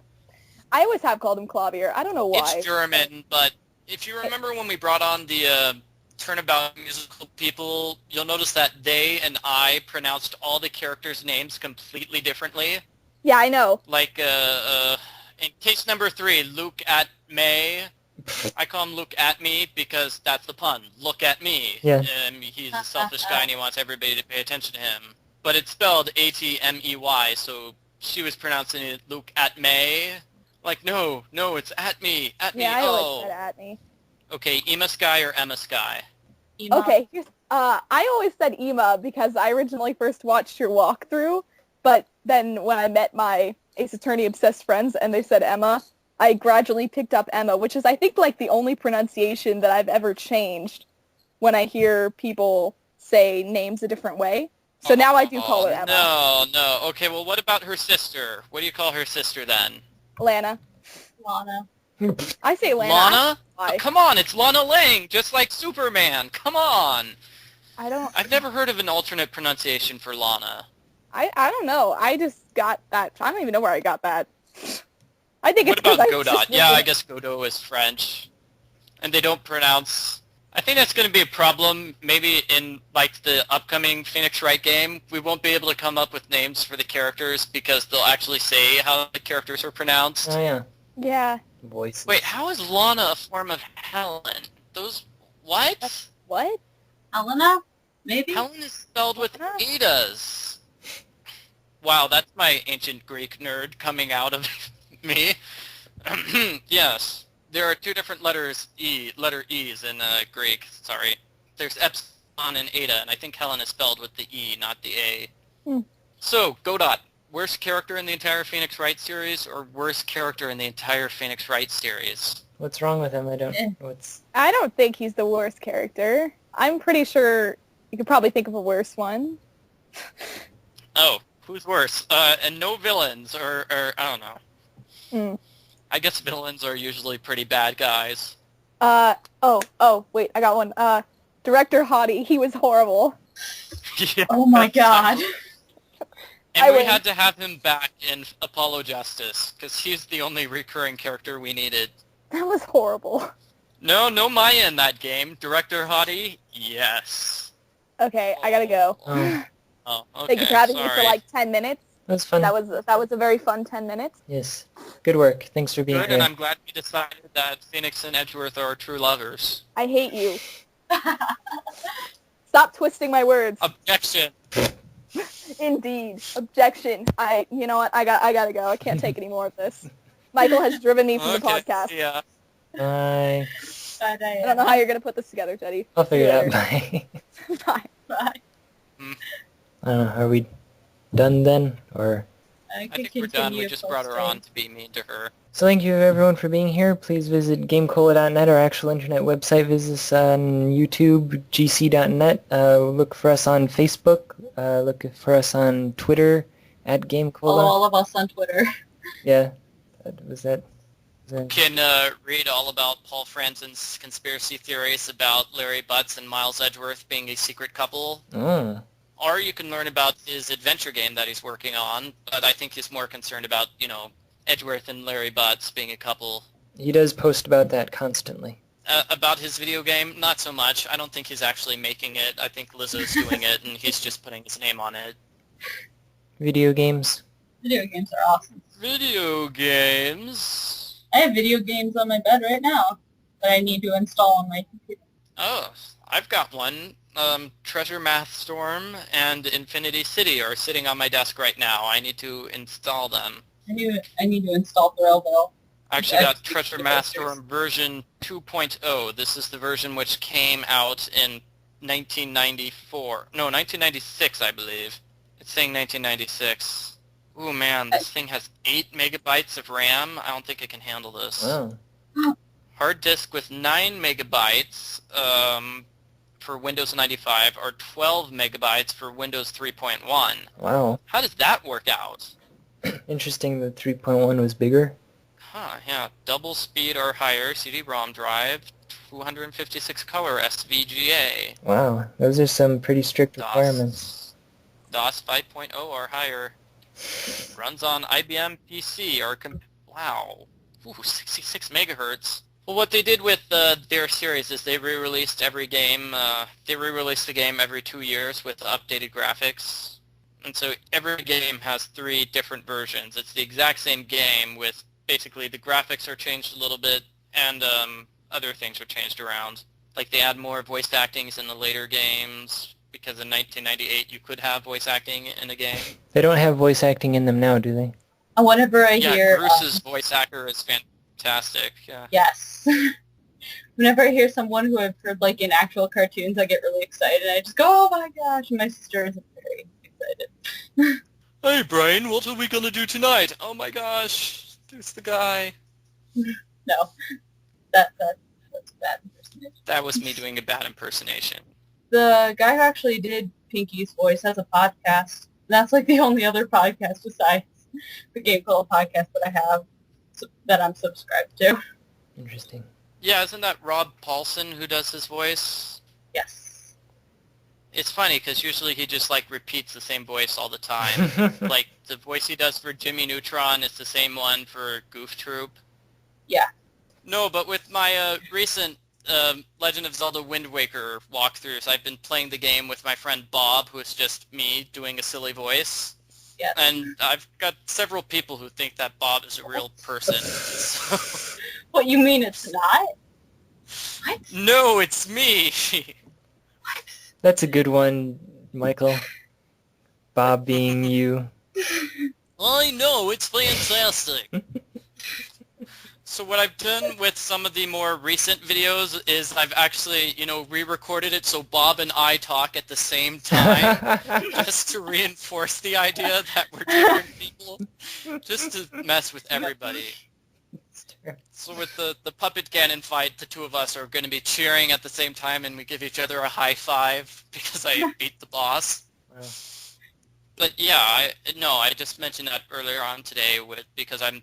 [SPEAKER 4] always have called him Clavier. I don't know why.
[SPEAKER 2] It's German, but if you remember when we brought on the Turnabout musical people, you'll notice that they and I pronounced all the characters' names completely differently.
[SPEAKER 4] Yeah, I know.
[SPEAKER 2] Like, in case number 3, Luke at May. I call him Luke at me because that's the pun. Look at me.
[SPEAKER 1] Yeah.
[SPEAKER 2] He's a selfish guy and he wants everybody to pay attention to him. But it's spelled A-T-M-E-Y, so she was pronouncing it Luke at May. Like, no, it's at me, at me,
[SPEAKER 4] Yeah, I
[SPEAKER 2] oh.
[SPEAKER 4] always said at me.
[SPEAKER 2] Okay, Ema Sky or Emma Sky?
[SPEAKER 3] Ema.
[SPEAKER 4] Okay, I always said Ema because I originally first watched your walkthrough, but then when I met my Ace Attorney obsessed friends and they said Emma, I gradually picked up Emma, which is I think like the only pronunciation that I've ever changed when I hear people say names a different way. So now I do call her Emma.
[SPEAKER 2] No. Okay, well, what about her sister? What do you call her sister then?
[SPEAKER 4] Lana.
[SPEAKER 3] Lana.
[SPEAKER 4] I say Lana.
[SPEAKER 2] Lana?
[SPEAKER 4] Why?
[SPEAKER 2] Oh, come on, it's Lana Lang, just like Superman. Come on.
[SPEAKER 4] I've
[SPEAKER 2] never heard of an alternate pronunciation for Lana.
[SPEAKER 4] I don't know. I just got that. I don't even know where I got that. I think
[SPEAKER 2] What
[SPEAKER 4] it's
[SPEAKER 2] about
[SPEAKER 4] 'cause
[SPEAKER 2] Godot? Yeah, I guess Godot is French. And they don't pronounce... I think that's going to be a problem maybe in like the upcoming Phoenix Wright game. We won't be able to come up with names for the characters because they'll actually say how the characters are pronounced.
[SPEAKER 1] Oh, yeah.
[SPEAKER 4] Yeah.
[SPEAKER 1] Voices.
[SPEAKER 2] Wait, how is Lana a form of Helen? Those... What?
[SPEAKER 4] What?
[SPEAKER 3] Helena? Maybe?
[SPEAKER 2] Helen is spelled with
[SPEAKER 4] Lana?
[SPEAKER 2] Edas. Wow, that's my ancient Greek nerd coming out of me. Yes, there are 2 different letter E's in Greek, sorry. There's epsilon and eta, and I think Helen is spelled with the E, not the A. So, Godot, worst character in the entire Phoenix Wright series, or worst character in the entire Phoenix Wright series?
[SPEAKER 1] What's wrong with him? I don't...
[SPEAKER 3] Eh.
[SPEAKER 4] I don't think he's the worst character. I'm pretty sure you could probably think of a worse one.
[SPEAKER 2] Oh, who's worse? And no villains, or I don't know. I guess villains are usually pretty bad guys.
[SPEAKER 4] Wait, I got one. Director Hottie, he was horrible.
[SPEAKER 2] Yeah.
[SPEAKER 3] Oh my god.
[SPEAKER 2] And we
[SPEAKER 4] win.
[SPEAKER 2] had to have him back in Apollo Justice, because he's the only recurring character we needed.
[SPEAKER 4] That was horrible.
[SPEAKER 2] No Maya in that game. Director Hottie? Yes.
[SPEAKER 4] Okay, I gotta go.
[SPEAKER 1] Oh,
[SPEAKER 2] okay,
[SPEAKER 4] Thank you for having me
[SPEAKER 2] sorry.
[SPEAKER 4] for like 10 minutes.
[SPEAKER 1] that was fun.
[SPEAKER 4] That was a very fun 10 minutes.
[SPEAKER 1] Yes. Good work. Thanks for being
[SPEAKER 2] Good,
[SPEAKER 1] here.
[SPEAKER 2] and I'm glad we decided that Phoenix and Edgeworth are true lovers.
[SPEAKER 4] I hate you. Stop twisting my words.
[SPEAKER 2] Objection.
[SPEAKER 4] Indeed. Objection. You know what? I gotta go. I can't take any more of this. Michael has driven me from the
[SPEAKER 2] Okay,
[SPEAKER 4] podcast.
[SPEAKER 2] yeah.
[SPEAKER 1] Bye.
[SPEAKER 3] Bye,
[SPEAKER 4] I don't know how you're going to put this together, Teddy.
[SPEAKER 1] I'll figure it out.
[SPEAKER 4] Bye.
[SPEAKER 1] Bye.
[SPEAKER 4] Bye.
[SPEAKER 3] Bye.
[SPEAKER 1] I don't know. Are we done then, or?
[SPEAKER 2] I think we're done. We just brought her on to be mean to her.
[SPEAKER 1] So thank you everyone for being here. Please visit GameCola.net, our actual internet website. Visit us on YouTube, gc.net. Look for us on Facebook. Look for us on Twitter, at GameCola.
[SPEAKER 3] Follow all of us on Twitter.
[SPEAKER 1] Yeah. Was that?
[SPEAKER 2] You can read all about Paul Franzen's conspiracy theories about Larry Butts and Miles Edgeworth being a secret couple.
[SPEAKER 1] Oh.
[SPEAKER 2] Or you can learn about his adventure game that he's working on, but I think he's more concerned about, Edgeworth and Larry Butts being a couple.
[SPEAKER 1] He does post about that constantly.
[SPEAKER 2] About his video game, not so much. I don't think he's actually making it. I think Lizzo's doing it, and he's just putting his name on it.
[SPEAKER 1] Video games.
[SPEAKER 3] Video games are awesome.
[SPEAKER 2] Video games?
[SPEAKER 3] I have video games on my bed right now that I need to install on my computer.
[SPEAKER 2] Oh, I've got one. Treasure Math Storm and Infinity City are sitting on my desk right now. I need to install them.
[SPEAKER 3] I need to install Thrillville.
[SPEAKER 2] I actually got Treasure Math Storm version 2.0. This is the version which came out in 1996, I believe. It's saying 1996. Ooh, man, this thing has 8 megabytes of RAM. I don't think it can handle this.
[SPEAKER 1] Oh.
[SPEAKER 2] Hard disk with 9 megabytes for Windows 95 or 12 megabytes for Windows 3.1.
[SPEAKER 1] Wow.
[SPEAKER 2] How does that work out?
[SPEAKER 1] Interesting that 3.1 was bigger.
[SPEAKER 2] Huh, yeah. Double speed or higher CD-ROM drive, 256 color SVGA.
[SPEAKER 1] Wow. Those are some pretty strict requirements.
[SPEAKER 2] DOS 5.0 or higher. Runs on IBM PC or... wow. Ooh, 66 megahertz. Well, what they did with their series is they re-released every game. They re-released the game every 2 years with updated graphics. And so every game has 3 different versions. It's the exact same game with basically the graphics are changed a little bit and other things are changed around. Like they add more voice actings in the later games because in 1998 you could have voice acting in a game.
[SPEAKER 1] They don't have voice acting in them now, do they?
[SPEAKER 3] And whenever I hear...
[SPEAKER 2] Bruce's voice actor is fantastic. Yeah.
[SPEAKER 3] Yes. Whenever I hear someone who I've heard like in actual cartoons, I get really excited. I just go, oh my gosh, and my sister is very excited.
[SPEAKER 2] Hey Brian, what are we gonna do tonight? Oh my gosh, there's the guy.
[SPEAKER 3] No, that's a bad impersonation.
[SPEAKER 2] That was me doing a bad impersonation.
[SPEAKER 3] The guy who actually did Pinky's voice has a podcast. And that's like the only other podcast besides the GameCola Podcast that I have that I'm subscribed to.
[SPEAKER 1] Interesting.
[SPEAKER 2] Yeah, isn't that Rob Paulson who does his voice?
[SPEAKER 3] Yes.
[SPEAKER 2] It's funny because usually he just like repeats the same voice all the time. Like the voice he does for Jimmy Neutron is the same one for Goof Troop.
[SPEAKER 3] Yeah.
[SPEAKER 2] No, but with my recent Legend of Zelda Wind Waker walkthroughs, I've been playing the game with my friend Bob, who is just me doing a silly voice.
[SPEAKER 3] Yes.
[SPEAKER 2] And I've got several people who think that Bob is a real person. So.
[SPEAKER 3] What, you mean it's not? What?
[SPEAKER 2] No, it's me.
[SPEAKER 1] That's a good one, Michael. Bob being you.
[SPEAKER 2] I know, it's fantastic. So what I've done with some of the more recent videos is I've actually, re-recorded it so Bob and I talk at the same time, just to reinforce the idea that we're different people, just to mess with everybody. So with the Puppet Ganon fight, the two of us are going to be cheering at the same time, and we give each other a high five because I beat the boss.
[SPEAKER 1] Wow.
[SPEAKER 2] But yeah, I just mentioned that earlier on today because I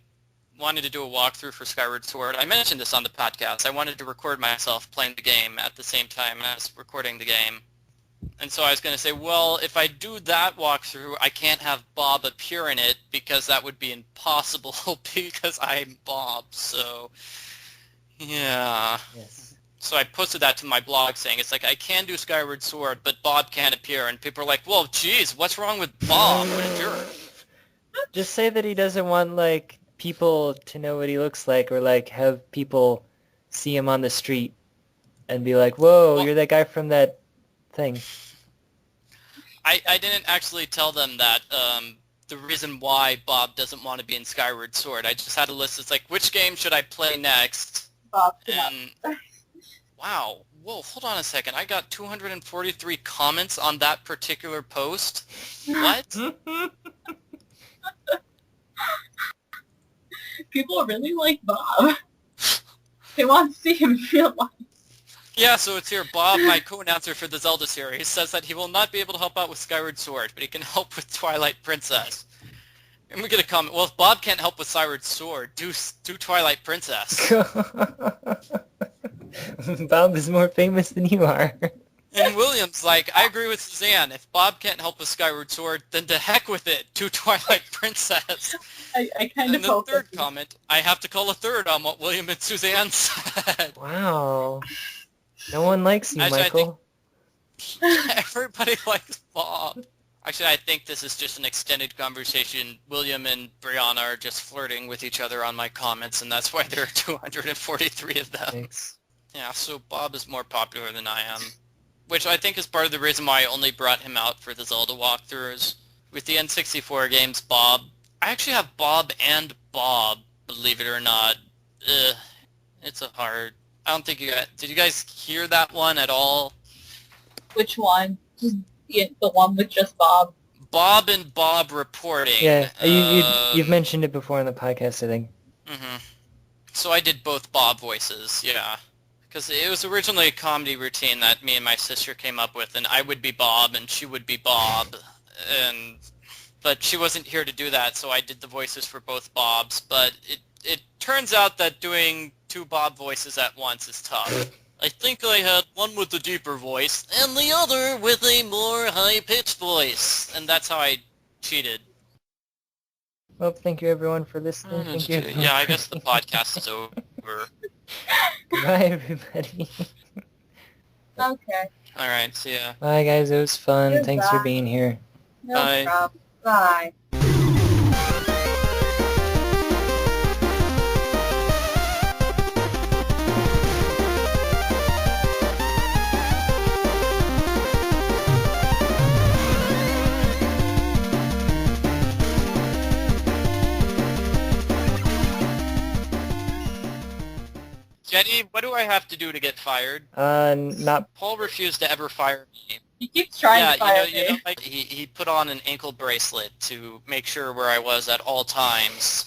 [SPEAKER 2] wanted to do a walkthrough for Skyward Sword. I mentioned this on the podcast. I wanted to record myself playing the game at the same time as recording the game. And so I was going to say, well, if I do that walkthrough, I can't have Bob appear in it because that would be impossible because I'm Bob. So, yeah.
[SPEAKER 1] Yes.
[SPEAKER 2] So I posted that to my blog saying, it's like, I can do Skyward Sword, but Bob can't appear. And people are like, well, geez, what's wrong with Bob? What a jerk.
[SPEAKER 1] Just say that he doesn't want, people to know what he looks like, or, have people see him on the street and be like, whoa, you're that guy from that thing.
[SPEAKER 2] I didn't actually tell them that the reason why Bob doesn't want to be in Skyward Sword. I just had a list. It's like, which game should I play next?
[SPEAKER 3] Bob.
[SPEAKER 2] And Wow. Whoa, hold on a second. I got 243 comments on that particular post. What?
[SPEAKER 3] People really like Bob. They want to see him in real life.
[SPEAKER 2] Yeah, so it's here. Bob, my co-announcer for the Zelda series, says that he will not be able to help out with Skyward Sword, but he can help with Twilight Princess. And we get a comment, well, if Bob can't help with Skyward Sword, do Twilight Princess.
[SPEAKER 1] Bob is more famous than you are.
[SPEAKER 2] And William's like, I agree with Suzanne. If Bob can't help with Skyward Sword, then to heck with it. Do Twilight Princess.
[SPEAKER 3] I kind
[SPEAKER 2] And
[SPEAKER 3] of
[SPEAKER 2] the
[SPEAKER 3] hope
[SPEAKER 2] third
[SPEAKER 3] that-
[SPEAKER 2] comment, I have to call a third on what William and Suzanne said.
[SPEAKER 1] Wow. No one likes you,
[SPEAKER 2] Actually,
[SPEAKER 1] Michael.
[SPEAKER 2] Everybody likes Bob. Actually, I think this is just an extended conversation. William and Brianna are just flirting with each other on my comments, and that's why there are 243 of them.
[SPEAKER 1] Thanks.
[SPEAKER 2] Yeah, so Bob is more popular than I am, which I think is part of the reason why I only brought him out for the Zelda walkthroughs. With the N64 games, Bob... I actually have Bob and Bob, believe it or not. It's a hard... I don't think you guys... Did you guys hear that one at all?
[SPEAKER 3] Which one? Just the one with just Bob.
[SPEAKER 2] Bob and Bob reporting.
[SPEAKER 1] Yeah, you've mentioned it before on the podcast, I think.
[SPEAKER 2] Mm-hmm. So I did both Bob voices, yeah. Because it was originally a comedy routine that me and my sister came up with, and I would be Bob and she would be Bob. But she wasn't here to do that, so I did the voices for both Bobs. But it turns out that doing two Bob voices at once is tough. I think I had one with a deeper voice, and the other with a more high-pitched voice. And that's how I cheated.
[SPEAKER 1] Well, thank you everyone for listening. Thank you.
[SPEAKER 2] Yeah, I guess the podcast is over.
[SPEAKER 1] Goodbye, everybody.
[SPEAKER 3] Okay.
[SPEAKER 2] Alright, see ya.
[SPEAKER 1] Bye, guys. It was fun. Thanks for
[SPEAKER 3] Goodbye.
[SPEAKER 1] being here.
[SPEAKER 3] No
[SPEAKER 2] Bye.
[SPEAKER 3] problem. Bye.
[SPEAKER 2] Jenny, what do I have to do to get fired?
[SPEAKER 1] Not...
[SPEAKER 2] Paul refused to ever fire me.
[SPEAKER 3] He keeps trying to fire
[SPEAKER 2] you know,
[SPEAKER 3] me.
[SPEAKER 2] like he put on an ankle bracelet to make sure where I was at all times.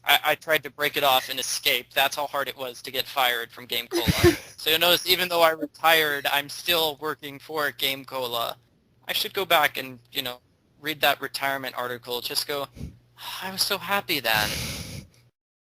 [SPEAKER 2] I tried to break it off and escape. That's how hard it was to get fired from GameCola. So you notice, even though I retired, I'm still working for GameCola. I should go back and, read that retirement article. Just go, I was so happy then.